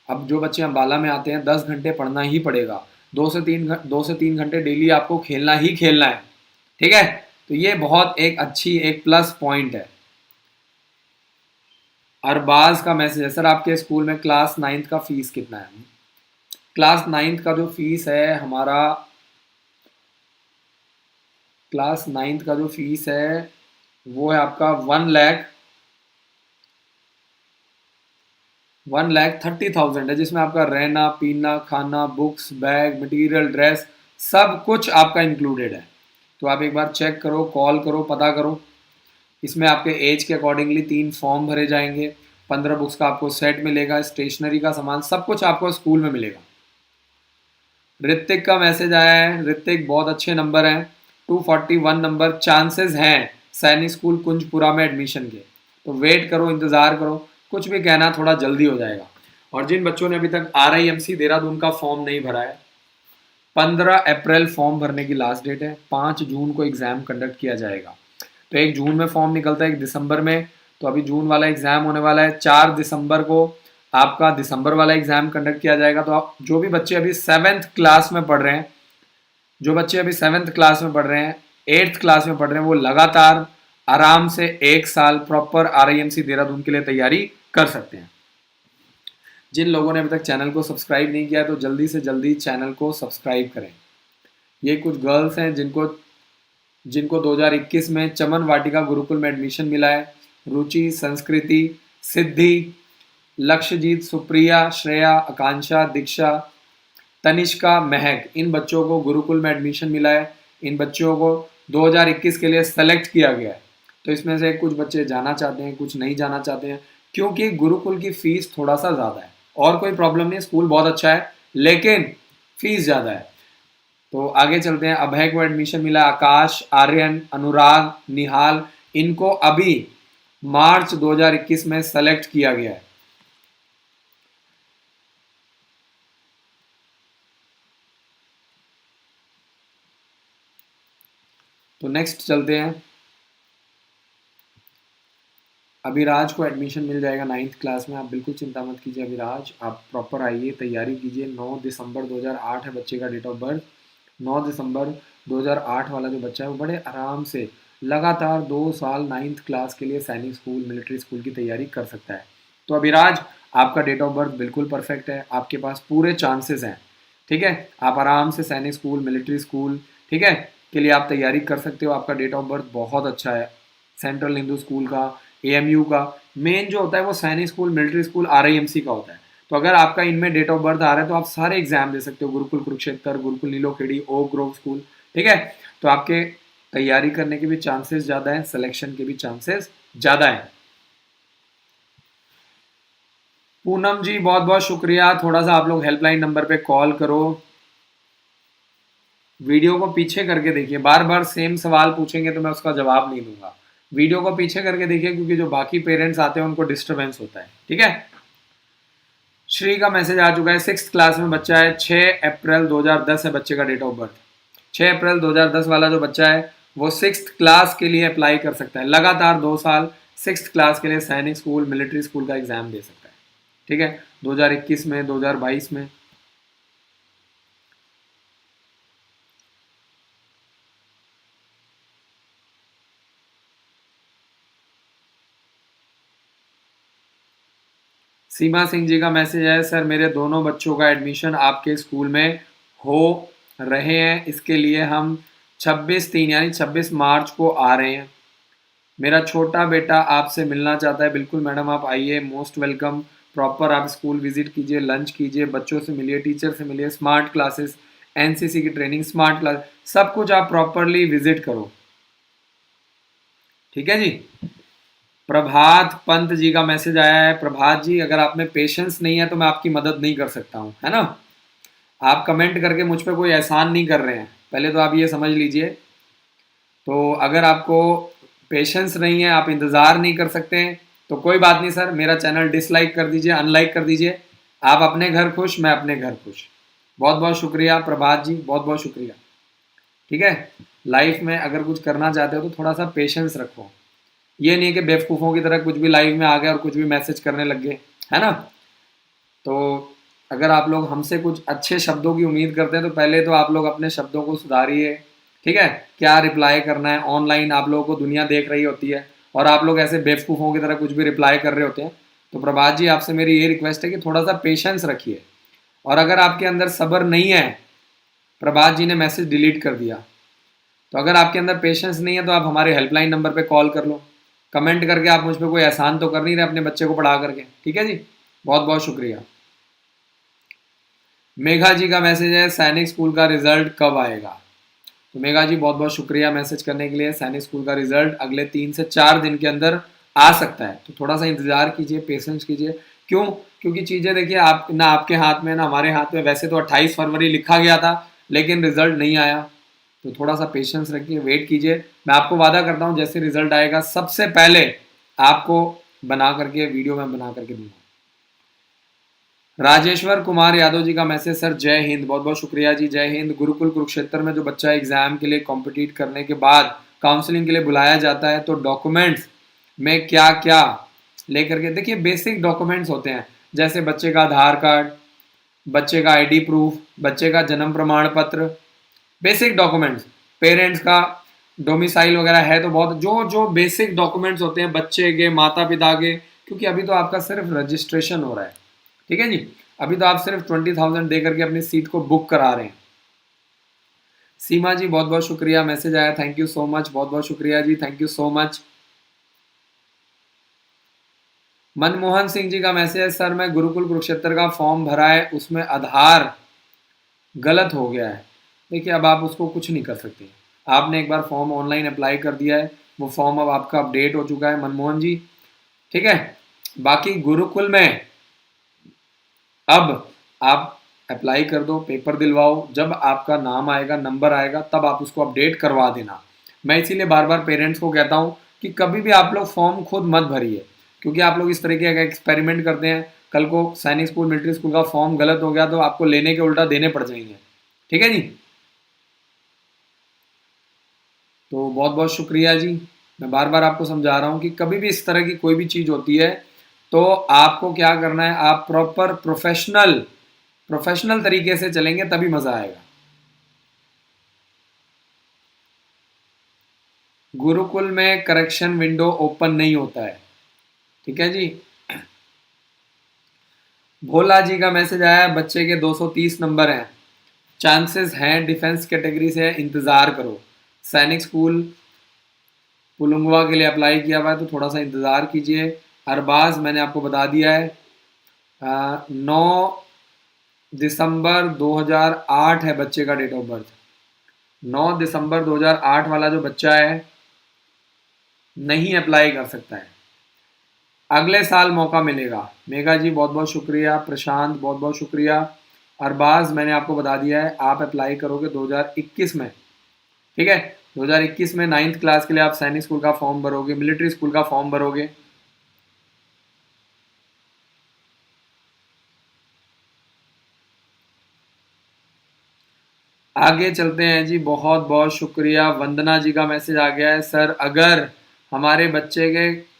अब जो बच्चे अम्बाला में आते हैं 10 घंटे पढ़ना ही पड़ेगा, 2 से 3 घंटे डेली आपको खेलना ही खेलना है, ठीक है। तो ये बहुत एक अच्छी एक प्लस पॉइंट है। अरबाज का मैसेज है, सर आपके स्कूल में क्लास 9th का फीस कितना है? क्लास 9th का जो फीस है हमारा, क्लास 9th का जो फीस है वो है आपका 1,30,000 है, जिसमें आपका रहना पीना खाना बुक्स बैग मटेरियल ड्रेस सब कुछ आपका इंक्लूडेड है। तो आप एक बार चेक करो, कॉल करो, पता करो। इसमें आपके एज के अकॉर्डिंगली 3 फॉर्म भरे जाएंगे, 15 बुक्स का आपको सेट मिलेगा, स्टेशनरी का सामान सब कुछ आपको स्कूल में मिलेगा। ऋतिक का मैसेज आया है, ऋतिक बहुत अच्छे नंबर हैं, 241 नंबर, चांसेस हैं सैनिक स्कूल कुंजपुरा में एडमिशन के। तो वेट करो, इंतज़ार करो, कुछ भी कहना थोड़ा जल्दी हो जाएगा। और जिन बच्चों ने अभी तक RIMC देहरादून का फॉर्म नहीं भरा है, 15 अप्रैल फॉर्म भरने की लास्ट डेट है, 5 जून को एग्ज़ाम कंडक्ट किया जाएगा। तो 1 जून में फॉर्म निकलता है, 1 दिसंबर में, तो अभी जून वाला एग्ज़ाम होने वाला है, 4 दिसंबर को आपका दिसंबर वाला एग्ज़ाम कंडक्ट किया जाएगा। तो आप जो भी बच्चे अभी 7th क्लास में पढ़ रहे हैं, जो बच्चे अभी 7th क्लास में पढ़ रहे हैं, 8th क्लास में पढ़ रहे हैं, वो लगातार आराम से 1 साल प्रॉपर RIMC देहरादून के लिए तैयारी कर सकते हैं। जिन लोगों ने अभी तक चैनल को सब्सक्राइब नहीं किया है तो जल्दी से जल्दी चैनल को सब्सक्राइब करें। ये कुछ गर्ल्स हैं जिनको जिनको 2021 में चमन वाटिका गुरुकुल में एडमिशन मिला है। रुचि, संस्कृति, सिद्धि, लक्ष्यजीत, सुप्रिया, श्रेया, आकांक्षा, दीक्षा, तनिष्का, महक, इन बच्चों को गुरुकुल में एडमिशन मिला है। इन बच्चों को 2021 के लिए सेलेक्ट किया गया है। तो इसमें से कुछ बच्चे जाना चाहते हैं, कुछ नहीं जाना चाहते हैं, क्योंकि गुरुकुल की फ़ीस थोड़ा सा ज़्यादा है। और कोई प्रॉब्लम नहीं, स्कूल बहुत अच्छा है लेकिन फ़ीस ज़्यादा है। तो आगे चलते हैं। अभय को एडमिशन मिला, आकाश, आर्यन, अनुराग, निहाल, इनको अभी मार्च 2021 में सेलेक्ट किया गया है। तो नेक्स्ट चलते हैं। अभिराज को एडमिशन मिल जाएगा 9th क्लास में, आप बिल्कुल चिंता मत कीजिए अभिराज, आप प्रॉपर आइए, तैयारी कीजिए। 9 दिसंबर 2008 है बच्चे का डेट ऑफ बर्थ। 9 दिसंबर 2008 वाला जो बच्चा है वो बड़े आराम से लगातार 2 साल 9th क्लास के लिए सैनिक स्कूल मिलिट्री स्कूल की तैयारी कर सकता है। तो अभिराज आपका डेट ऑफ बर्थ बिल्कुल परफेक्ट है, आपके पास पूरे चांसेस हैं, ठीक है। आप आराम से सैनिक स्कूल मिलिट्री स्कूल, ठीक है, के लिए आप तैयारी कर सकते हो। आपका डेट ऑफ बर्थ बहुत अच्छा है। सेंट्रल हिंदू स्कूल का, AMU का, मेन जो होता है वो सैनिक स्कूल मिलिट्री स्कूल RIMC का होता है। तो अगर आपका इनमें डेट ऑफ बर्थ आ रहा है तो आप सारे एग्जाम दे सकते हो, Gurukul Kurukshetra, Gurukul Nilokheri, Oak Grove School, ठीक है। तो आपके तैयारी करने के भी चांसेस ज़्यादा हैं, सिलेक्शन के भी चांसेस ज़्यादा हैं। पूनम जी बहुत बहुत शुक्रिया, थोड़ा सा आप लोग हेल्पलाइन नंबर पे कॉल करो। वीडियो को पीछे करके देखिए, बार बार सेम सवाल पूछेंगे तो मैं उसका जवाब नहीं दूंगा। वीडियो को पीछे करके देखिए क्योंकि जो बाकी पेरेंट्स आते हैं उनको डिस्टरबेंस होता है, ठीक है। श्री का मैसेज आ चुका है, 6th क्लास में बच्चा है, 6 अप्रैल 2010 है बच्चे का डेट ऑफ बर्थ। 6 अप्रैल 2010 वाला जो बच्चा है वो 6th क्लास के लिए अप्लाई कर सकता है, लगातार 2 साल 6th क्लास के लिए सैनिक स्कूल मिलिट्री स्कूल का एग्जाम दे सकता है, ठीक है, 2021 में, 2022 में। सीमा सिंह जी का मैसेज है, सर मेरे दोनों बच्चों का एडमिशन आपके स्कूल में हो रहे हैं, इसके लिए हम 26/3 यानी 26 मार्च को आ रहे हैं। मेरा छोटा बेटा आपसे मिलना चाहता है। बिल्कुल मैडम आप आइए, मोस्ट वेलकम। प्रॉपर आप स्कूल विजिट कीजिए, लंच कीजिए, बच्चों से मिलिए, टीचर से मिलिए, स्मार्ट क्लासेस, NCC की ट्रेनिंग, स्मार्ट क्लास, सब कुछ आप प्रॉपरली विजिट करो, ठीक है जी। प्रभात पंत जी का मैसेज आया है। प्रभात जी अगर आप में पेशेंस नहीं है तो मैं आपकी मदद नहीं कर सकता हूँ, है ना। आप कमेंट करके मुझ पर कोई एहसान नहीं कर रहे हैं, पहले तो आप ये समझ लीजिए। तो अगर आपको पेशेंस नहीं है, आप इंतज़ार नहीं कर सकते हैं, तो कोई बात नहीं सर, मेरा चैनल डिसलाइक कर दीजिए, अनलाइक कर दीजिए। आप अपने घर खुश, मैं अपने घर खुश। बहुत बहुत शुक्रिया प्रभात जी, बहुत बहुत शुक्रिया, ठीक है। लाइफ में अगर कुछ करना चाहते हो तो थोड़ा सा पेशेंस रखो, ये नहीं है कि बेवकूफ़ों की तरह कुछ भी लाइव में आ गए और कुछ भी मैसेज करने लग गए, है ना। तो अगर आप लोग हमसे कुछ अच्छे शब्दों की उम्मीद करते हैं तो पहले तो आप लोग अपने शब्दों को सुधारिए, ठीक है। क्या रिप्लाई करना है, ऑनलाइन आप लोगों को दुनिया देख रही होती है और आप लोग ऐसे बेवकूफ़ों की तरह कुछ भी रिप्लाई कर रहे होते हैं। तो प्रभात जी, आपसे मेरी ये रिक्वेस्ट है कि थोड़ा सा पेशेंस रखिए, और अगर आपके अंदर सब्र नहीं है, प्रभात जी ने मैसेज डिलीट कर दिया, तो अगर आपके अंदर पेशेंस नहीं है तो आप हमारे हेल्पलाइन नंबर पे कॉल कर लो, कमेंट करके। आप मुझ पर कोई एहसान तो कर नहीं रहे अपने बच्चे को पढ़ा करके, ठीक है जी। बहुत बहुत शुक्रिया। मेघा जी का मैसेज है, सैनिक स्कूल का रिजल्ट कब आएगा। तो मेघा जी, बहुत बहुत शुक्रिया मैसेज करने के लिए। सैनिक स्कूल का रिजल्ट अगले 3 से 4 दिन के अंदर आ सकता है, तो थोड़ा सा इंतजार कीजिए, पेशेंस कीजिए। क्यों? क्योंकि चीज़ें देखिए, आप ना आपके हाथ में ना हमारे हाथ में। वैसे तो 28 फरवरी लिखा गया था, लेकिन रिजल्ट नहीं आया, तो थोड़ा सा पेशेंस रखिए, वेट कीजिए। मैं आपको वादा करता हूँ जैसे रिजल्ट आएगा सबसे पहले आपको बना करके वीडियो में बना करके दूंगा। राजेश्वर कुमार यादव जी का मैसेज, सर जय हिंद। बहुत बहुत शुक्रिया जी, जय हिंद। गुरुकुल कुरुक्षेत्र में जो बच्चा एग्जाम के लिए कॉम्पिटिट करने के बाद काउंसलिंग के लिए बुलाया जाता है, तो डॉक्यूमेंट्स में क्या क्या लेकर के, देखिए बेसिक डॉक्यूमेंट्स होते हैं, जैसे बच्चे का आधार कार्ड, बच्चे का आईडी प्रूफ, बच्चे का जन्म प्रमाण पत्र, बेसिक डॉक्यूमेंट्स, पेरेंट्स का डोमिसाइल वगैरह है तो बहुत, जो जो बेसिक डॉक्यूमेंट्स होते हैं बच्चे के, माता पिता के। क्योंकि अभी तो आपका सिर्फ रजिस्ट्रेशन हो रहा है, ठीक है जी। अभी तो आप सिर्फ 20,000 दे करके अपनी सीट को बुक करा रहे हैं। सीमा जी, बहुत बहुत शुक्रिया, मैसेज आया, थैंक यू सो मच, बहुत बहुत शुक्रिया जी, thank you so much. Manmohan Singh ji का मैसेज है, सर मैं गुरुकुल कुरुक्षेत्र का फॉर्म भरा है, उसमें आधार गलत हो गया है। देखिए, अब आप उसको कुछ नहीं कर सकते, आपने एक बार फॉर्म ऑनलाइन अप्लाई कर दिया है, वो फॉर्म अब आपका अपडेट हो चुका है मनमोहन जी, ठीक है। बाकी गुरुकुल में अब आप अप्लाई कर दो, पेपर दिलवाओ, जब आपका नाम आएगा, नंबर आएगा, तब आप उसको अपडेट करवा देना। मैं इसीलिए बार बार पेरेंट्स को कहता हूँ कि कभी भी आप लोग फॉर्म खुद मत भरिए, क्योंकि आप लोग इस तरीके का एक्सपेरिमेंट करते हैं, कल को सैनिक स्कूल, मिलिट्री स्कूल का फॉर्म गलत हो गया तो आपको लेने के उल्टा देने पड़ जाएंगे, ठीक है जी। तो बहुत बहुत शुक्रिया जी। मैं बार बार आपको समझा रहा हूँ कि कभी भी इस तरह की कोई भी चीज़ होती है तो आपको क्या करना है, आप प्रॉपर प्रोफेशनल तरीके से चलेंगे तभी मज़ा आएगा। गुरुकुल में करेक्शन विंडो ओपन नहीं होता है, ठीक है जी। भोला जी का मैसेज आया, बच्चे के 230 नंबर हैं, चांसेस हैं डिफेंस कैटेगरी से, इंतज़ार करो। सैनिक स्कूल पुलुंगवा के लिए अप्लाई किया हुआ है, तो थोड़ा सा इंतज़ार कीजिए। अरबाज मैंने आपको बता दिया है, 9 दिसंबर 2008 है बच्चे का डेट ऑफ बर्थ। 9 दिसंबर 2008 वाला जो बच्चा है नहीं अप्लाई कर सकता है, अगले साल मौका मिलेगा। मेघा जी, बहुत बहुत शुक्रिया। प्रशांत, बहुत बहुत शुक्रिया। अरबाज मैंने आपको बता दिया है, आप अप्लाई करोगे 2021 में, ठीक है। 2021 में 9th क्लास के लिए आप सैनिक स्कूल का फॉर्म भरोगे, मिलिट्री स्कूल का फॉर्म भरोगे। आगे चलते हैं जी, बहुत बहुत शुक्रिया। वंदना जी का मैसेज आ गया है, सर अगर हमारे बच्चे के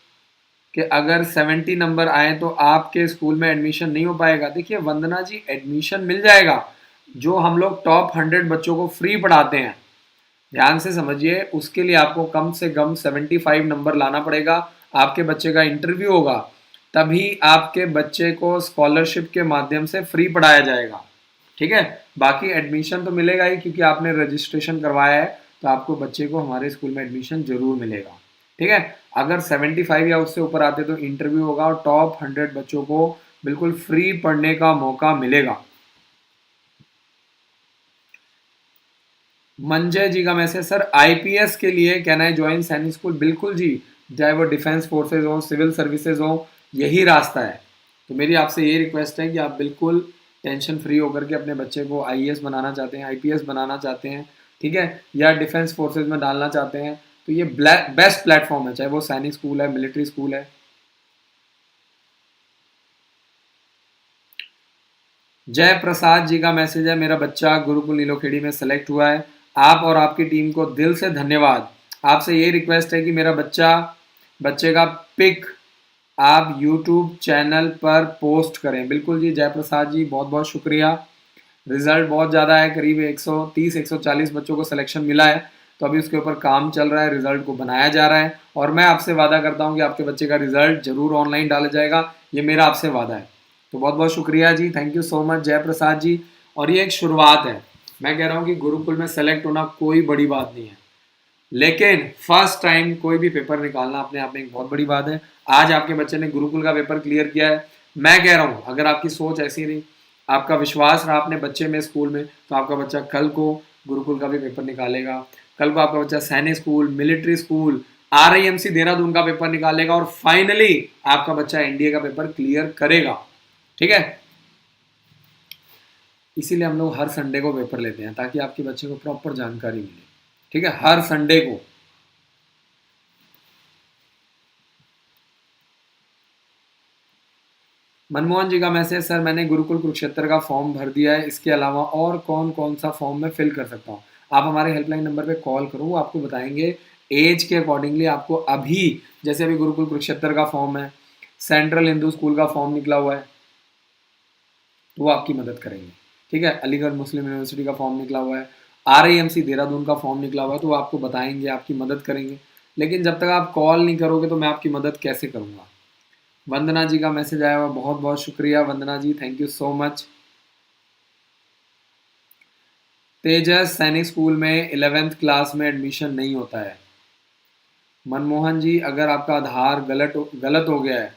अगर 70 नंबर आए तो आपके स्कूल में एडमिशन नहीं हो पाएगा। देखिए वंदना जी, एडमिशन मिल जाएगा, जो हम लोग टॉप 100 बच्चों को फ्री पढ़ाते हैं, ध्यान से समझिए, उसके लिए आपको कम से कम 75 नंबर लाना पड़ेगा। आपके बच्चे का इंटरव्यू होगा, तभी आपके बच्चे को स्कॉलरशिप के माध्यम से फ्री पढ़ाया जाएगा, ठीक है। बाकी एडमिशन तो मिलेगा ही, क्योंकि आपने रजिस्ट्रेशन करवाया है, तो आपको बच्चे को हमारे स्कूल में एडमिशन जरूर मिलेगा, ठीक है। अगर 75 या उससे ऊपर आते तो इंटरव्यू होगा और टॉप 100 बच्चों को बिल्कुल फ्री पढ़ने का मौका मिलेगा। मंजय जी का मैसेज, सर आईपीएस के लिए कैन आई ज्वाइन सैनिक स्कूल। बिल्कुल जी, चाहे वो डिफेंस फोर्सेज हो, सिविल सर्विसेज हो, यही रास्ता है। तो मेरी आपसे ये रिक्वेस्ट है कि आप बिल्कुल टेंशन फ्री होकर के अपने बच्चे को आईएएस बनाना चाहते हैं, आईपीएस बनाना चाहते हैं, ठीक है, या डिफेंस फोर्सेज में डालना चाहते हैं, तो ये बेस्ट प्लेटफॉर्म है, चाहे वो सैनिक स्कूल है, मिलिट्री स्कूल है। जय प्रसाद जी का मैसेज है, मेरा बच्चा गुरुकुल नीलोखेड़ी में सेलेक्ट हुआ है, आप और आपकी टीम को दिल से धन्यवाद। आपसे ये रिक्वेस्ट है कि मेरा बच्चा बच्चे का पिक आप यूट्यूब चैनल पर पोस्ट करें। बिल्कुल जी जयप्रसाद जी, बहुत बहुत शुक्रिया। रिजल्ट बहुत ज़्यादा है, करीब 130 140 बच्चों को सिलेक्शन मिला है, तो अभी उसके ऊपर काम चल रहा है, रिजल्ट को बनाया जा रहा है और मैं आपसे वादा करता हूँ कि आपके बच्चे का रिजल्ट जरूर ऑनलाइन डाला जाएगा, ये मेरा आपसे वादा है। तो बहुत बहुत शुक्रिया जी, thank you so much Jayaprasad ji. और ये एक शुरुआत है, मैं कह रहा हूँ कि गुरुकुल में सेलेक्ट होना कोई बड़ी बात नहीं है, लेकिन फर्स्ट टाइम कोई भी पेपर निकालना अपने आप में एक बहुत बड़ी बात है। आज आपके बच्चे ने गुरुकुल का पेपर क्लियर किया है, मैं कह रहा हूँ अगर आपकी सोच ऐसी रही, आपका विश्वास रहा अपने बच्चे में स्कूल में, तो आपका बच्चा कल को गुरुकुल का भी पेपर निकालेगा। कल को आपका बच्चा सैनिक school, military school, RIMC Dehradun का पेपर निकालेगा और फाइनली आपका बच्चा NDA का पेपर क्लियर करेगा। ठीक है, इसीलिए हम लोग हर संडे को पेपर लेते हैं ताकि आपके बच्चे को प्रॉपर जानकारी मिले। ठीक है, हर संडे को। मनमोहन जी का मैसेज, सर मैंने गुरुकुल कुरुक्षेत्र का फॉर्म भर दिया है, इसके अलावा और कौन कौन सा फॉर्म मैं फिल कर सकता हूँ? आप हमारे हेल्पलाइन नंबर पे कॉल करो, वो आपको बताएंगे एज के अकॉर्डिंगली आपको। अभी जैसे अभी गुरुकुल कुरुक्षेत्र का फॉर्म है, सेंट्रल हिंदू स्कूल का फॉर्म निकला हुआ है, तो वो आपकी मदद करेंगे। ठीक है, अलीगढ़ मुस्लिम यूनिवर्सिटी का फॉर्म निकला हुआ है, RIMC देहरादून का फॉर्म निकला हुआ है, तो वो आपको बताएंगे, आपकी मदद करेंगे। लेकिन जब तक आप कॉल नहीं करोगे तो मैं आपकी मदद कैसे करूँगा? वंदना जी का मैसेज आया हुआ, बहुत बहुत शुक्रिया वंदना जी, थैंक यू सो मच। तेजस, सैनिक स्कूल में 11th क्लास में एडमिशन नहीं होता है। मनमोहन जी, अगर आपका आधार गलत हो गया है,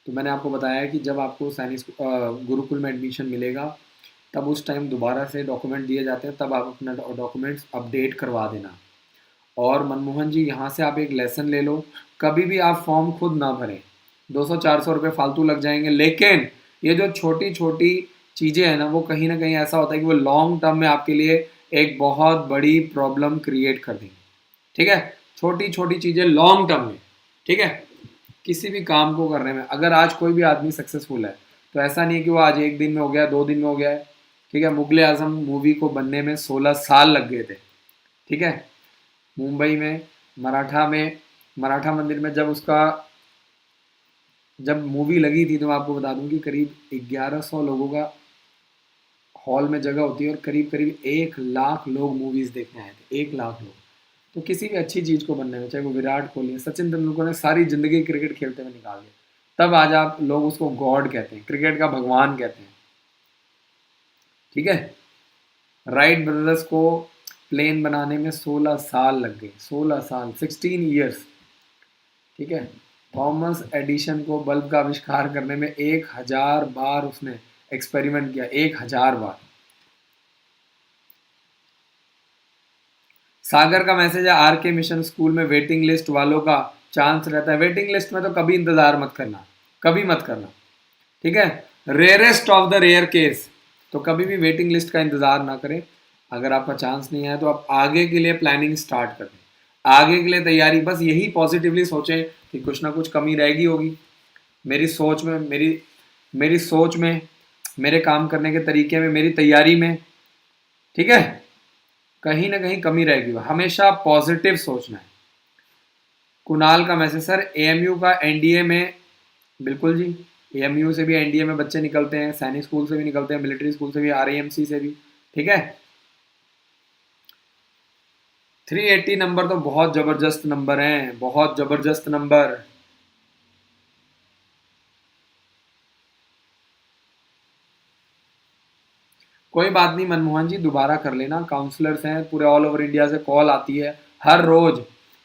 तो मैंने आपको बताया कि जब आपको सैनिक गुरुकुल में एडमिशन मिलेगा, तब उस टाइम दोबारा से डॉक्यूमेंट दिए जाते हैं, तब आप अपना डॉक्यूमेंट्स अपडेट करवा देना। और मनमोहन जी, यहाँ से आप एक लेसन ले लो, कभी भी आप फॉर्म खुद ना भरें, 200-400 रुपये फालतू लग जाएंगे, लेकिन ये जो छोटी छोटी चीज़ें हैं ना कहीं ऐसा होता है कि वो लॉन्ग टर्म में आपके लिए एक बहुत बड़ी प्रॉब्लम क्रिएट कर देंगे। ठीक है, छोटी छोटी चीज़ें लॉन्ग टर्म में। ठीक है, किसी भी काम को करने में, अगर आज कोई भी आदमी सक्सेसफुल है, तो ऐसा नहीं है कि वो आज एक दिन में हो गया, 2 दिन में हो गया है। ठीक है, मुगले आजम मूवी को बनने में 16 साल लग गए थे। ठीक है, मुंबई में मराठा मंदिर में जब मूवी लगी थी, तो मैं आपको बता दूं कि करीब 1100 लोगों का हॉल में जगह होती है और करीब करीब 1 लाख लोग मूवीज देखने आए थे, 1 लाख लोग। तो किसी भी अच्छी चीज को बनने में, चाहे वो विराट कोहली, सचिन तेंदुलकर ने सारी जिंदगी क्रिकेट खेलते हुए निकाल दी, तब आज आप लोग उसको गॉड कहते हैं, क्रिकेट का भगवान कहते हैं। ठीक है, राइट ब्रदर्स को प्लेन बनाने में 16 साल लग गए, 16 साल, 16 ईयर्स। ठीक है, थॉमस एडिशन को बल्ब का आविष्कार करने में 1000 बार उसने एक्सपेरिमेंट किया, 1000 बार। सागर का मैसेज है, RK मिशन स्कूल में वेटिंग लिस्ट वालों का चांस रहता है। वेटिंग लिस्ट में तो कभी इंतजार मत करना, कभी मत करना। ठीक है, rarest of the rare case, तो कभी भी वेटिंग लिस्ट का इंतजार ना करें। अगर आपका चांस नहीं आया तो आप आगे के लिए प्लानिंग स्टार्ट कर दें, आगे के लिए तैयारी, बस यही पॉजिटिवली सोचें कि कुछ ना कुछ कमी रहेगी होगी मेरी सोच में, मेरी सोच में, मेरे काम करने के तरीके में, मेरी तैयारी में। ठीक है, कहीं ना कहीं कमी रहेगी, हमेशा पॉजिटिव सोचना है। कुणाल का मैसेज, सर AMU का NDA में, बिल्कुल जी, AMU से भी NDA में बच्चे निकलते हैं, सैनिक स्कूल से भी निकलते हैं, मिलिट्री स्कूल से भी, RIMC से भी। ठीक है, 380 नंबर तो बहुत जबरदस्त नंबर हैं, बहुत जबरदस्त नंबर। कोई बात नहीं मनमोहन जी, दोबारा कर लेना, काउंसलर्स हैं पूरे ऑल ओवर इंडिया से, कॉल आती है हर रोज,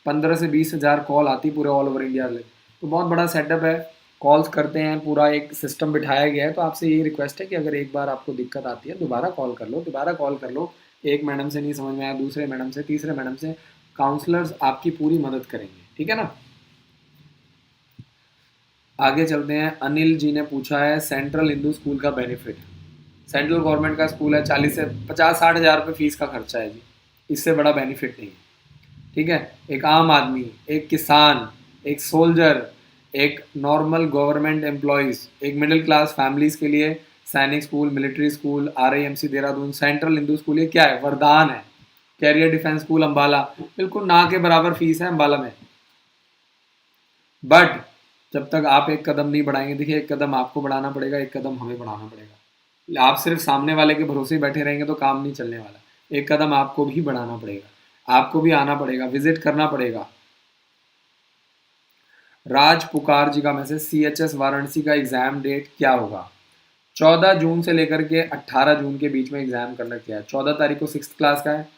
15 से 20 हजार कॉल आती है पूरे ऑल ओवर इंडिया से, तो बहुत बड़ा सेटअप है, कॉल्स करते हैं, पूरा एक सिस्टम बिठाया गया है। तो आपसे यही रिक्वेस्ट है कि अगर एक बार आपको दिक्कत आती है, दोबारा कॉल कर लो, दोबारा कॉल कर लो। एक मैडम से नहीं समझ में आया, दूसरे मैडम से, तीसरे मैडम से, काउंसलर्स आपकी पूरी मदद करेंगे। ठीक है ना, आगे चलते हैं। अनिल जी ने पूछा है सेंट्रल हिंदू स्कूल का बेनिफिट। सेंट्रल गवर्नमेंट का स्कूल है, 40 से 50-60 हज़ार रुपये फीस का खर्चा है जी, इससे बड़ा बेनिफिट नहीं है। ठीक है, एक आम आदमी, एक किसान, एक सोल्जर, एक नॉर्मल गवर्नमेंट एम्प्लॉयज़, एक मिडिल क्लास फैमिलीज़ के लिए सैनिक school, military school, RIMC Dehradun, central Hindu school, ये क्या है? वरदान है। कैरियर डिफेंस स्कूल अम्बाला, बिल्कुल ना के बराबर फीस है अम्बाला में। बट जब तक आप एक कदम नहीं बढ़ाएंगे, देखिए एक कदम आपको बढ़ाना पड़ेगा, एक कदम हमें बढ़ाना पड़ेगा। आप सिर्फ सामने वाले के भरोसे बैठे रहेंगे तो काम नहीं चलने वाला। एक कदम आपको भी बढ़ाना पड़ेगा, आपको भी आना पड़ेगा, विजिट करना पड़ेगा। राज पुकार जी का मैसेज, CHS वाराणसी का एग्जाम डेट क्या होगा? 14 जून से लेकर के 18 जून के बीच में एग्जाम कंडक्ट किया है। 14 तारीख को 6th क्लास का है,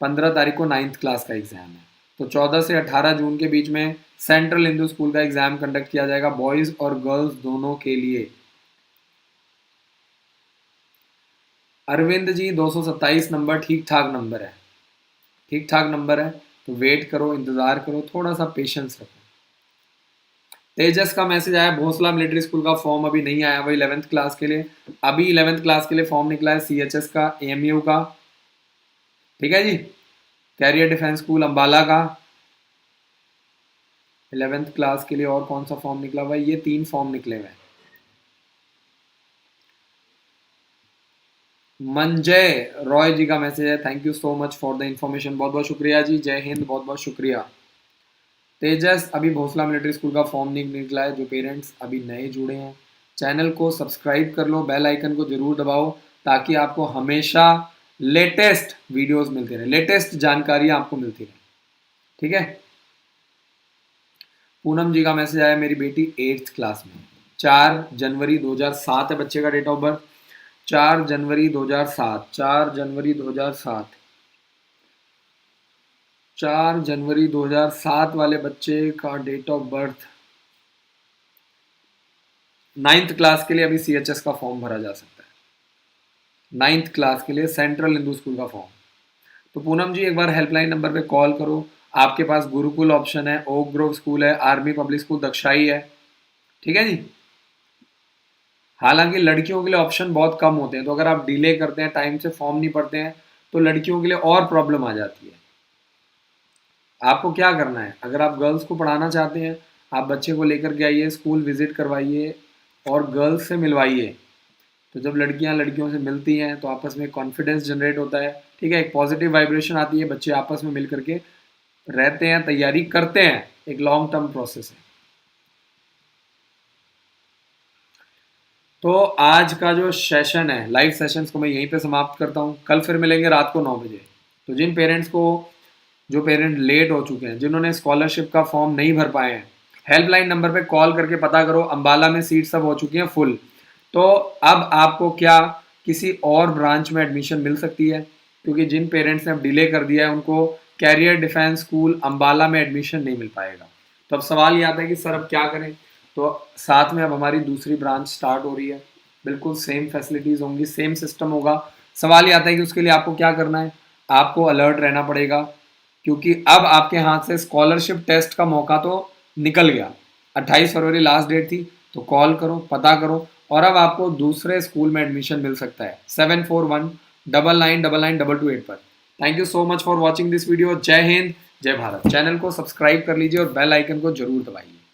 15 तारीख को 9th क्लास का एग्जाम है। तो 14 से 18 जून के बीच में सेंट्रल हिंदू स्कूल का एग्जाम कंडक्ट किया जाएगा, बॉयज और गर्ल्स दोनों के लिए। अरविंद जी 227 नंबर ठीक ठाक नंबर है, ठीक ठाक नंबर है। तो वेट करो, इंतजार करो, थोड़ा सा पेशेंस रखो। तेजस का मैसेज आया, भोसला मिलिट्री स्कूल का फॉर्म अभी नहीं आया, वही 11th क्लास के लिए। अभी 11th क्लास के लिए फॉर्म निकला है CHS का, AMU का, ठीक है जी। कैरियर डिफेंस स्कूल अंबाला का 11th क्लास के लिए। और कौन सा फॉर्म निकला हुआ है? ये 3 फॉर्म निकले हुए हैं। मंजय रॉय जी का मैसेज है, thank you so much for the information. बहुत बहुत शुक्रिया जी, जय हिंद, बहुत बहुत शुक्रिया। तेजस, अभी भोसला मिलिट्री स्कूल का फॉर्म नहीं निकला है। जो पेरेंट्स अभी नए जुड़े हैं, चैनल को सब्सक्राइब कर लो, बेल आइकन को जरूर दबाओ, ताकि आपको हमेशा लेटेस्ट वीडियोस मिलते रहे, लेटेस्ट जानकारी आपको मिलती रहे, ठीक है। पूनम जी का मैसेज आया, मेरी बेटी 8th क्लास में, 4 जनवरी 2007 है बच्चे का डेट ऑफ बर्थ। 4 जनवरी 2007, 4 जनवरी 2007, 4 जनवरी 2007 वाले बच्चे का date of birth. 9th class के लिए अभी CHS का फॉर्म भरा जा सकता है, 9th क्लास के लिए सेंट्रल हिंदू स्कूल का फॉर्म। तो पूनम जी एक बार हेल्पलाइन नंबर पे कॉल करो। आपके पास गुरुकुल ऑप्शन है, ओक ग्रोव स्कूल है, आर्मी पब्लिक स्कूल दक्षाई है, ठीक है जी। हालांकि लड़कियों के लिए ऑप्शन बहुत कम होते हैं, तो अगर आप डिले करते हैं, टाइम से फॉर्म नहीं भरते हैं, तो लड़कियों के लिए और प्रॉब्लम आ जाती है। आपको क्या करना है, अगर आप गर्ल्स को पढ़ाना चाहते हैं, आप बच्चे को लेकर के आइए, स्कूल विजिट करवाइए और गर्ल्स से मिलवाइए। तो जब लड़कियां लड़कियों से मिलती हैं तो आपस में कॉन्फिडेंस जनरेट होता है, ठीक है, एक पॉजिटिव वाइब्रेशन आती है, बच्चे आपस में मिल करके रहते हैं, तैयारी करते हैं, एक लॉन्ग टर्म प्रोसेस है। तो आज का जो सेशन है, लाइव सेशंस को मैं यहीं पे समाप्त करता हूँ। कल फिर मिलेंगे रात को 9 बजे। तो जिन पेरेंट्स को, जो पेरेंट लेट हो चुके हैं, जिन्होंने स्कॉलरशिप का फॉर्म नहीं भर पाए हैं, हेल्पलाइन नंबर पे कॉल करके पता करो। अंबाला में सीट सब हो चुकी हैं फुल। तो अब आपको क्या किसी और ब्रांच में एडमिशन मिल सकती है, क्योंकि जिन पेरेंट्स ने अब डिले कर दिया है उनको कैरियर डिफेंस स्कूल अंबाला में एडमिशन नहीं मिल पाएगा। तो अब सवाल ये आता है कि सर अब क्या करें? तो साथ में अब हमारी दूसरी ब्रांच स्टार्ट हो रही है, बिल्कुल सेम फैसिलिटीज़ होंगी, सेम सिस्टम होगा। सवाल ये आता है कि उसके लिए आपको क्या करना है? आपको अलर्ट रहना पड़ेगा, क्योंकि अब आपके हाथ से स्कॉलरशिप टेस्ट का मौका तो निकल गया। 28 फरवरी लास्ट डेट थी, तो कॉल करो, पता करो, और अब आपको दूसरे स्कूल में एडमिशन मिल सकता है 7419999228 पर। Thank you so much for watching this video. जय हिंद, जय भारत। चैनल को सब्सक्राइब कर लीजिए और बेल आइकन को जरूर दबाइए।